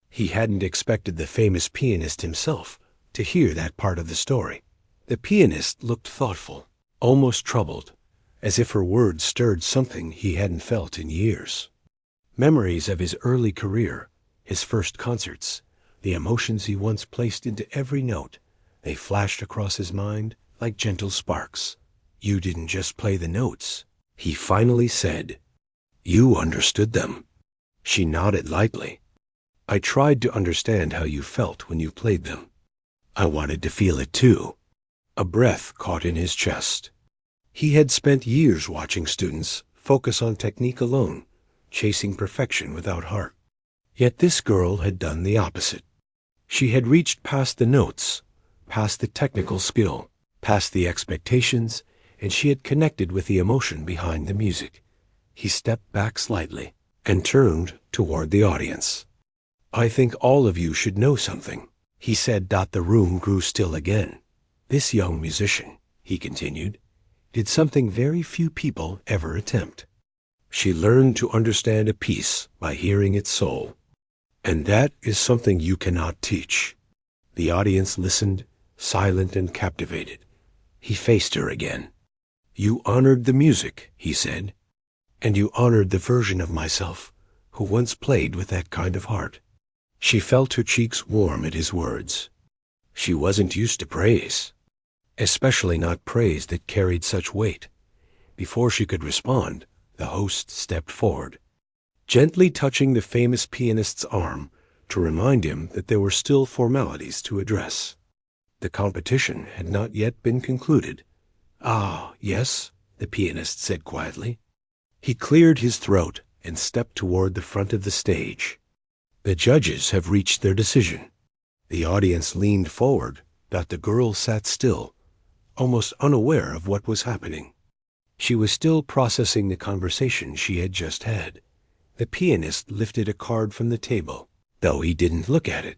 He hadn't expected the famous pianist himself to hear that part of the story. The pianist looked thoughtful, almost troubled, as if her words stirred something he hadn't felt in years. Memories of his early career, his first concerts, the emotions he once placed into every note, they flashed across his mind like gentle sparks. "You didn't just play the notes," he finally said. "You understood them." She nodded lightly. "I tried to understand how you felt when you played them. I wanted to feel it too." A breath caught in his chest. He had spent years watching students focus on technique alone, chasing perfection without heart. Yet this girl had done the opposite. She had reached past the notes, past the technical skill, past the expectations, and she had connected with the emotion behind the music. He stepped back slightly and turned toward the audience. "I think all of you should know something," he said. The room grew still again. "This young musician," he continued, "did something very few people ever attempt. She learned to understand a piece by hearing its soul. And that is something you cannot teach." The audience listened, silent and captivated. He faced her again. "You honored the music," he said, "and you honored the version of myself who once played with that kind of heart." She felt her cheeks warm at his words. She wasn't used to praise, especially not praise that carried such weight. Before she could respond, the host stepped forward, gently touching the famous pianist's arm to remind him that there were still formalities to address. The competition had not yet been concluded. "Ah, yes," the pianist said quietly. He cleared his throat and stepped toward the front of the stage. "The judges have reached their decision." The audience leaned forward, but the girl sat still, almost unaware of what was happening. She was still processing the conversation she had just had. The pianist lifted a card from the table, though he didn't look at it.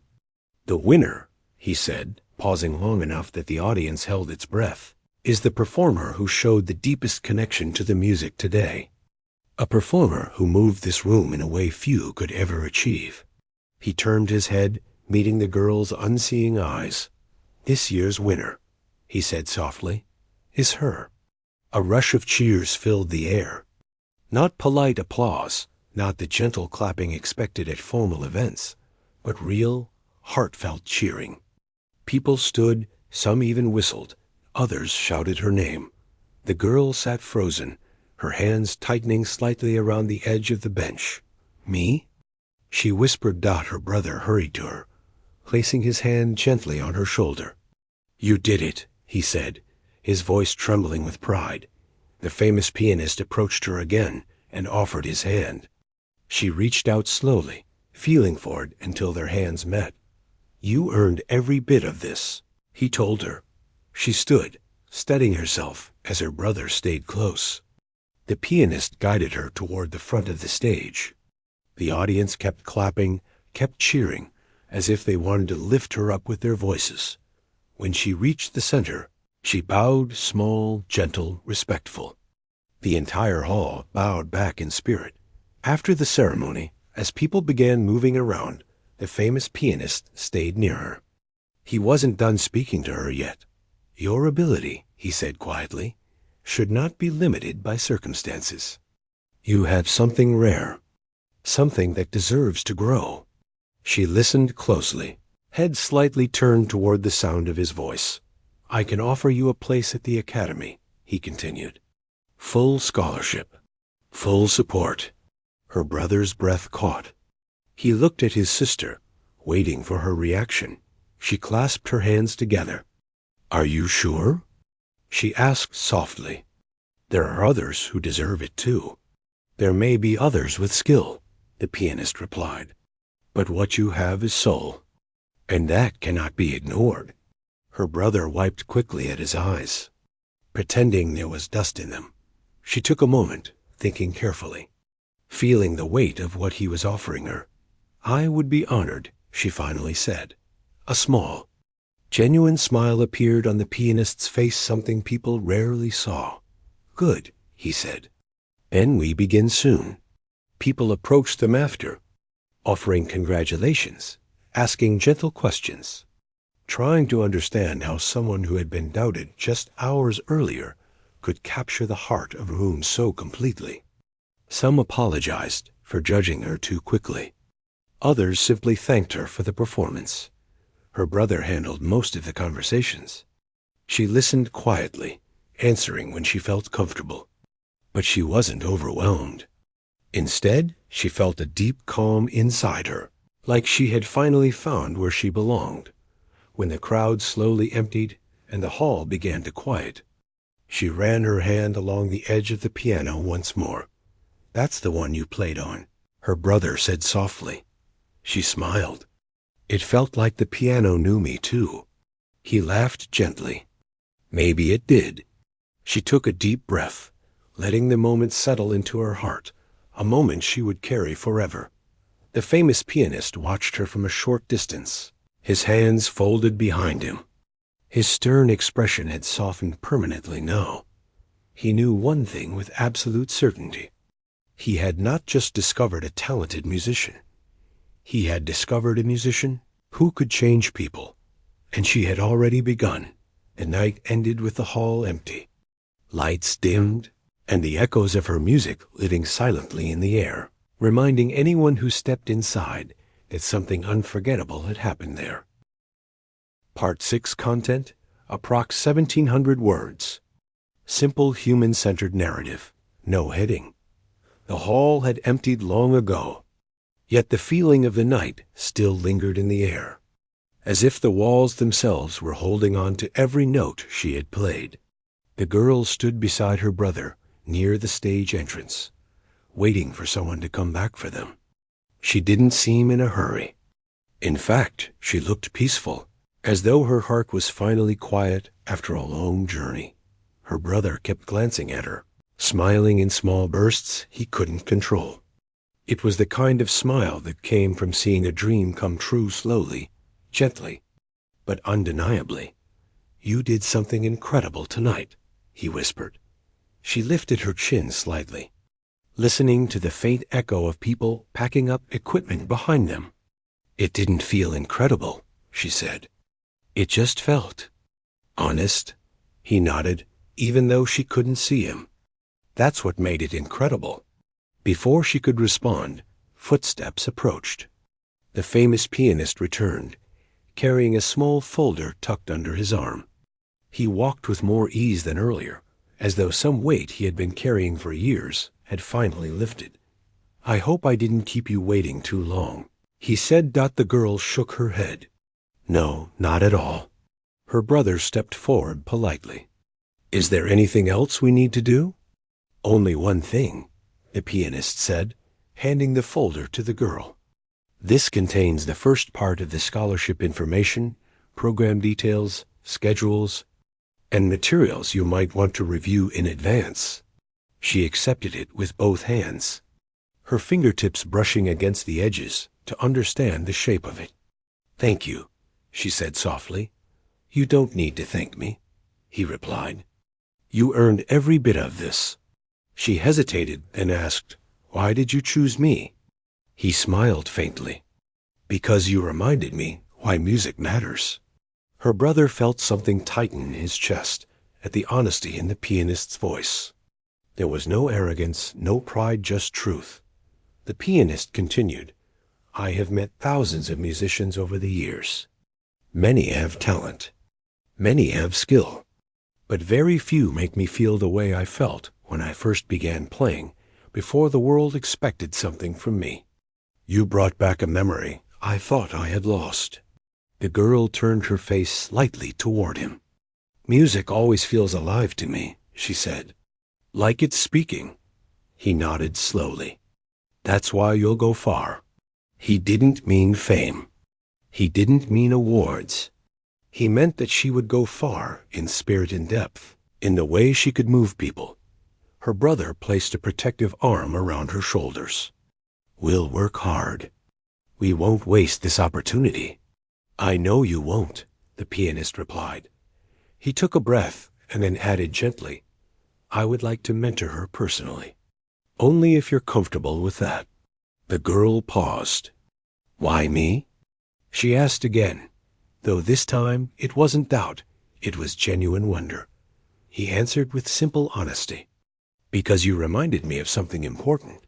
"The winner," he said, pausing long enough that the audience held its breath, "is the performer who showed the deepest connection to the music today. A performer who moved this room in a way few could ever achieve." He turned his head, meeting the girl's unseeing eyes. "This year's winner," he said softly, "is her." A rush of cheers filled the air. Not polite applause, not the gentle clapping expected at formal events, but real, heartfelt cheering. People stood, some even whistled, others shouted her name. The girl sat frozen, her hands tightening slightly around the edge of the bench. "Me?" she whispered. Her brother hurried to her, placing his hand gently on her shoulder. "You did it," he said, his voice trembling with pride. The famous pianist approached her again and offered his hand. She reached out slowly, feeling for it until their hands met. "You earned every bit of this," he told her. She stood, steadying herself as her brother stayed close. The pianist guided her toward the front of the stage. The audience kept clapping, kept cheering, as if they wanted to lift her up with their voices. When she reached the center, she bowed, small, gentle, respectful. The entire hall bowed back in spirit. After the ceremony, as people began moving around, the famous pianist stayed near her. He wasn't done speaking to her yet. "Your ability," he said quietly, "should not be limited by circumstances. You have something rare, something that deserves to grow." She listened closely, head slightly turned toward the sound of his voice. "I can offer you a place at the academy," he continued. "Full scholarship, full support." Her brother's breath caught. He looked at his sister, waiting for her reaction. She clasped her hands together. "Are you sure?" she asked softly. "There are others who deserve it too." "There may be others with skill," the pianist replied. "But what you have is soul, and that cannot be ignored." Her brother wiped quickly at his eyes, pretending there was dust in them. She took a moment, thinking carefully, feeling the weight of what he was offering her. "I would be honored," she finally said. A small, genuine smile appeared on the pianist's face, something people rarely saw. "Good," he said. "Then we begin soon." People approached them after, offering congratulations, asking gentle questions, trying to understand how someone who had been doubted just hours earlier could capture the heart of a room so completely. Some apologized for judging her too quickly. Others simply thanked her for the performance. Her brother handled most of the conversations. She listened quietly, answering when she felt comfortable. But she wasn't overwhelmed. Instead, she felt a deep calm inside her, like she had finally found where she belonged. When the crowd slowly emptied and the hall began to quiet, she ran her hand along the edge of the piano once more, That's the one you played on, her brother said softly. She smiled. It felt like the piano knew me too. He laughed gently. Maybe it did. She took a deep breath, letting the moment settle into her heart, a moment she would carry forever. The famous pianist watched her from a short distance, his hands folded behind him. His stern expression had softened permanently now. He knew one thing with absolute certainty. He had not just discovered a talented musician. He had discovered a musician who could change people. And she had already begun. The night ended with the hall empty. Lights dimmed, and the echoes of her music living silently in the air, reminding anyone who stepped inside that something unforgettable had happened there. Part 6 content, approx 1,700 words. Simple human-centered narrative, no heading. The hall had emptied long ago, yet the feeling of the night still lingered in the air, as if the walls themselves were holding on to every note she had played. The girl stood beside her brother near the stage entrance, waiting for someone to come back for them. She didn't seem in a hurry. In fact, she looked peaceful, as though her heart was finally quiet after a long journey. Her brother kept glancing at her, smiling in small bursts he couldn't control. It was the kind of smile that came from seeing a dream come true slowly, gently, but undeniably. "You did something incredible tonight," he whispered. She lifted her chin slightly, listening to the faint echo of people packing up equipment behind them. "It didn't feel incredible," she said. "It just felt honest." He nodded, even though she couldn't see him. That's what made it incredible. Before she could respond, footsteps approached. The famous pianist returned, carrying a small folder tucked under his arm. He walked with more ease than earlier, as though some weight he had been carrying for years had finally lifted. "I hope I didn't keep you waiting too long," he said. The girl shook her head. "No, not at all." Her brother stepped forward politely. "Is there anything else we need to do?" "Only one thing," the pianist said, handing the folder to the girl. "This contains the first part of the scholarship information, program details, schedules, and materials you might want to review in advance." She accepted it with both hands, her fingertips brushing against the edges to understand the shape of it. "Thank you," she said softly. "You don't need to thank me," he replied. "You earned every bit of this." She hesitated, then asked, "Why did you choose me?" He smiled faintly. "Because you reminded me why music matters." Her brother felt something tighten in his chest at the honesty in the pianist's voice. There was no arrogance, no pride, just truth. The pianist continued, "I have met thousands of musicians over the years. Many have talent. Many have skill. But very few make me feel the way I felt when I first began playing, before the world expected something from me. You brought back a memory I thought I had lost." The girl turned her face slightly toward him. "Music always feels alive to me," she said. "Like it's speaking." He nodded slowly. "That's why you'll go far." He didn't mean fame. He didn't mean awards. He meant that she would go far in spirit and depth, in the way she could move people. Her brother placed a protective arm around her shoulders. "We'll work hard. We won't waste this opportunity." "I know you won't," the pianist replied. He took a breath and then added gently, "I would like to mentor her personally. Only if you're comfortable with that." The girl paused. "Why me?" she asked again, though this time it wasn't doubt, it was genuine wonder. He answered with simple honesty. "Because you reminded me of something important.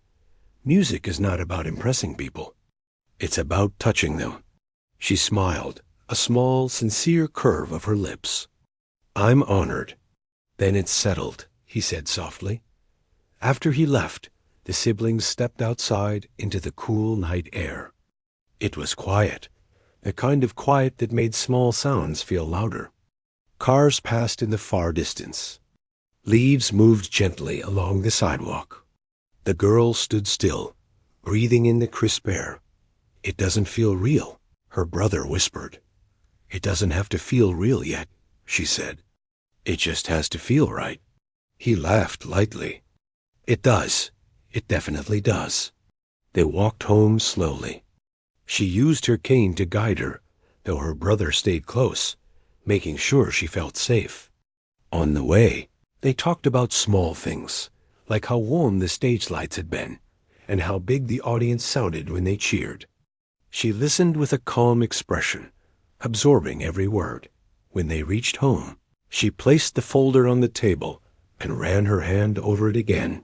Music is not about impressing people. It's about touching them." She smiled, a small, sincere curve of her lips. "I'm honored." "Then it's settled," he said softly. After he left, the siblings stepped outside into the cool night air. It was quiet, the kind of quiet that made small sounds feel louder. Cars passed in the far distance. Leaves moved gently along the sidewalk. The girl stood still, breathing in the crisp air. "It doesn't feel real," her brother whispered. "It doesn't have to feel real yet," she said. "It just has to feel right." He laughed lightly. "It does. It definitely does." They walked home slowly. She used her cane to guide her, though her brother stayed close, making sure she felt safe. On the way, they talked about small things, like how warm the stage lights had been, and how big the audience sounded when they cheered. She listened with a calm expression, absorbing every word. When they reached home, she placed the folder on the table and ran her hand over it again.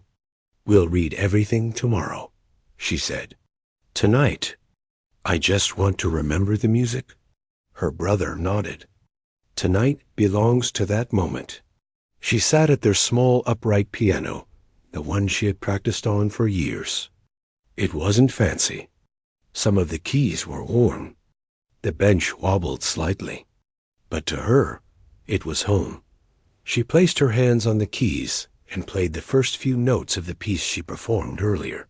"We'll read everything tomorrow," she said. "Tonight, I just want to remember the music." Her brother nodded. Tonight belongs to that moment. She sat at their small upright piano, the one she had practiced on for years. It wasn't fancy. Some of the keys were worn. The bench wobbled slightly. But to her, it was home. She placed her hands on the keys and played the first few notes of the piece she performed earlier.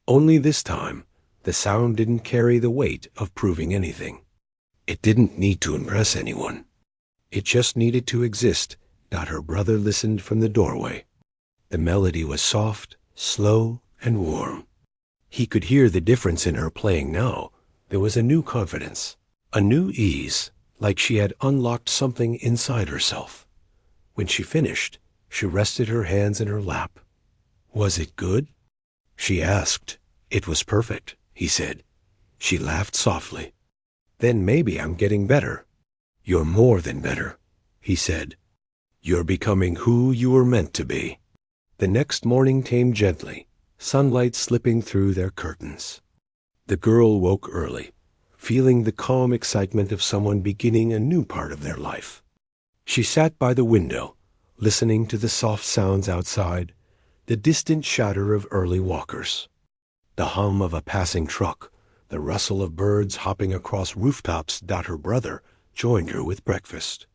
Only this time, the sound didn't carry the weight of proving anything. It didn't need to impress anyone. It just needed to exist. Her brother listened from the doorway. The melody was soft, slow, and warm. He could hear the difference in her playing now. There was a new confidence, a new ease, like she had unlocked something inside herself. When she finished, she rested her hands in her lap. "Was it good?" she asked. "It was perfect," he said. She laughed softly. "Then maybe I'm getting better." "You're more than better," he said. "You're becoming who you were meant to be." The next morning came gently, sunlight slipping through their curtains. The girl woke early, feeling the calm excitement of someone beginning a new part of their life. She sat by the window, listening to the soft sounds outside, the distant chatter of early walkers, the hum of a passing truck, the rustle of birds hopping across rooftops. Her brother joined her with breakfast.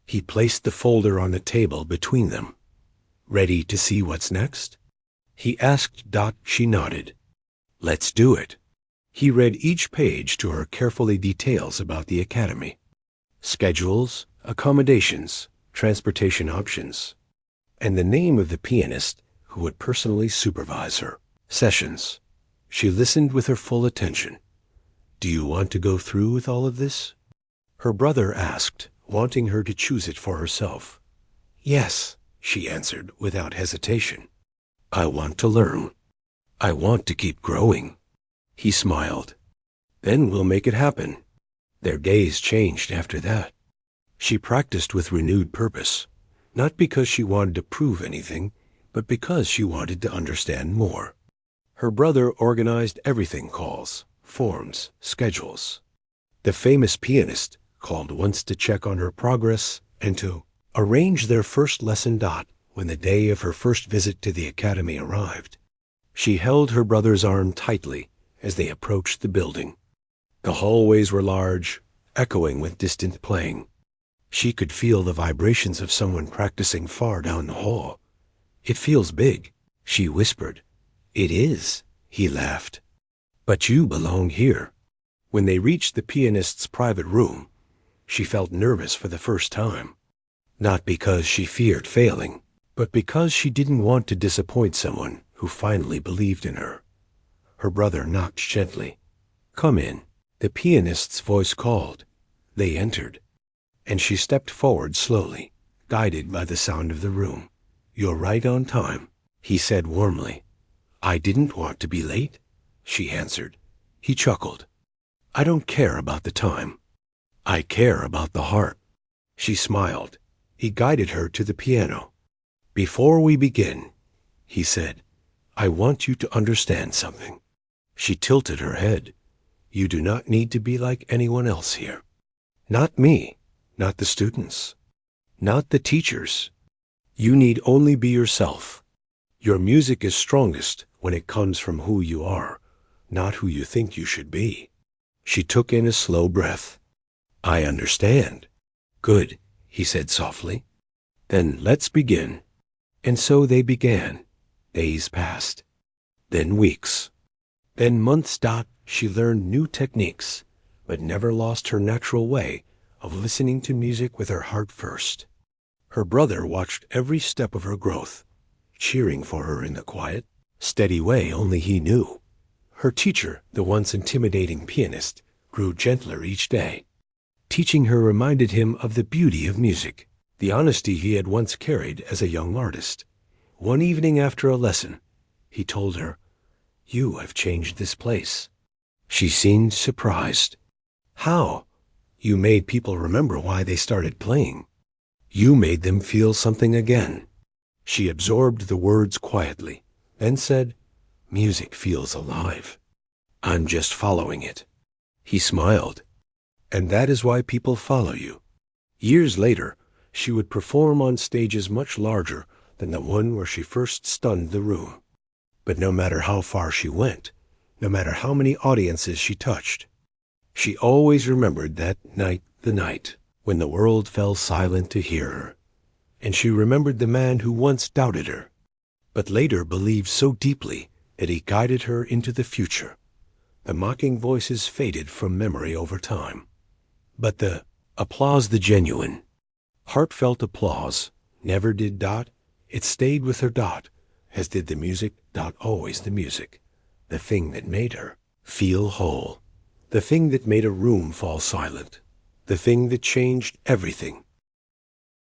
He placed the folder on a table between them. "Ready to see what's next?" he asked. She nodded. "Let's do it." He read each page to her, carefully details about the academy. Schedules, accommodations, transportation options, and the name of the pianist who would personally supervise her sessions. She listened with her full attention. "Do you want to go through with all of this?" her brother asked, wanting her to choose it for herself. "Yes," she answered without hesitation. "I want to learn. I want to keep growing." He smiled. "Then we'll make it happen." Their days changed after that. She practiced with renewed purpose, not because she wanted to prove anything, but because she wanted to understand more. Her brother organized everything: calls, forms, schedules. The famous pianist called once to check on her progress and to arrange their first lesson. When the day of her first visit to the academy arrived, she held her brother's arm tightly as they approached the building. The hallways were large, echoing with distant playing. She could feel the vibrations of someone practicing far down the hall. "It feels big," she whispered. "It is," he laughed. "But you belong here." When they reached the pianist's private room, she felt nervous for the first time. Not because she feared failing, but because she didn't want to disappoint someone who finally believed in her. Her brother knocked gently. "Come in," the pianist's voice called. They entered, and she stepped forward slowly, guided by the sound of the room. "You're right on time," he said warmly. "I didn't want to be late," she answered. He chuckled. "I don't care about the time. I care about the heart." She smiled. He guided her to the piano. "Before we begin," he said, "I want you to understand something." She tilted her head. "You do not need to be like anyone else here. Not me, not the students, not the teachers. You need only be yourself. Your music is strongest when it comes from who you are, not who you think you should be." She took in a slow breath. "I understand." "Good," he said softly. "Then let's begin." And so they began. Days passed. then weeks, then months. She learned new techniques, but never lost her natural way of listening to music with her heart first. Her brother watched every step of her growth, cheering for her in the quiet, steady way only he knew. Her teacher, the once intimidating pianist, grew gentler each day. Teaching her reminded him of the beauty of music, the honesty he had once carried as a young artist. One evening after a lesson, he told her, "You have changed this place." She seemed surprised. "How?" "You made people remember why they started playing. You made them feel something again." She absorbed the words quietly, then said, "Music feels alive. I'm just following it." He smiled. "And that is why people follow you." Years later, she would perform on stages much larger than the one where she first stunned the room. But no matter how far she went, no matter how many audiences she touched, she always remembered that night, the night when the world fell silent to hear her. And she remembered the man who once doubted her, but later believed so deeply that he guided her into the future. The mocking voices faded from memory over time, but the applause, the genuine, heartfelt applause, never did. It stayed with her. As did the music. Always the music, the thing that made her feel whole, the thing that made a room fall silent, the thing that changed everything.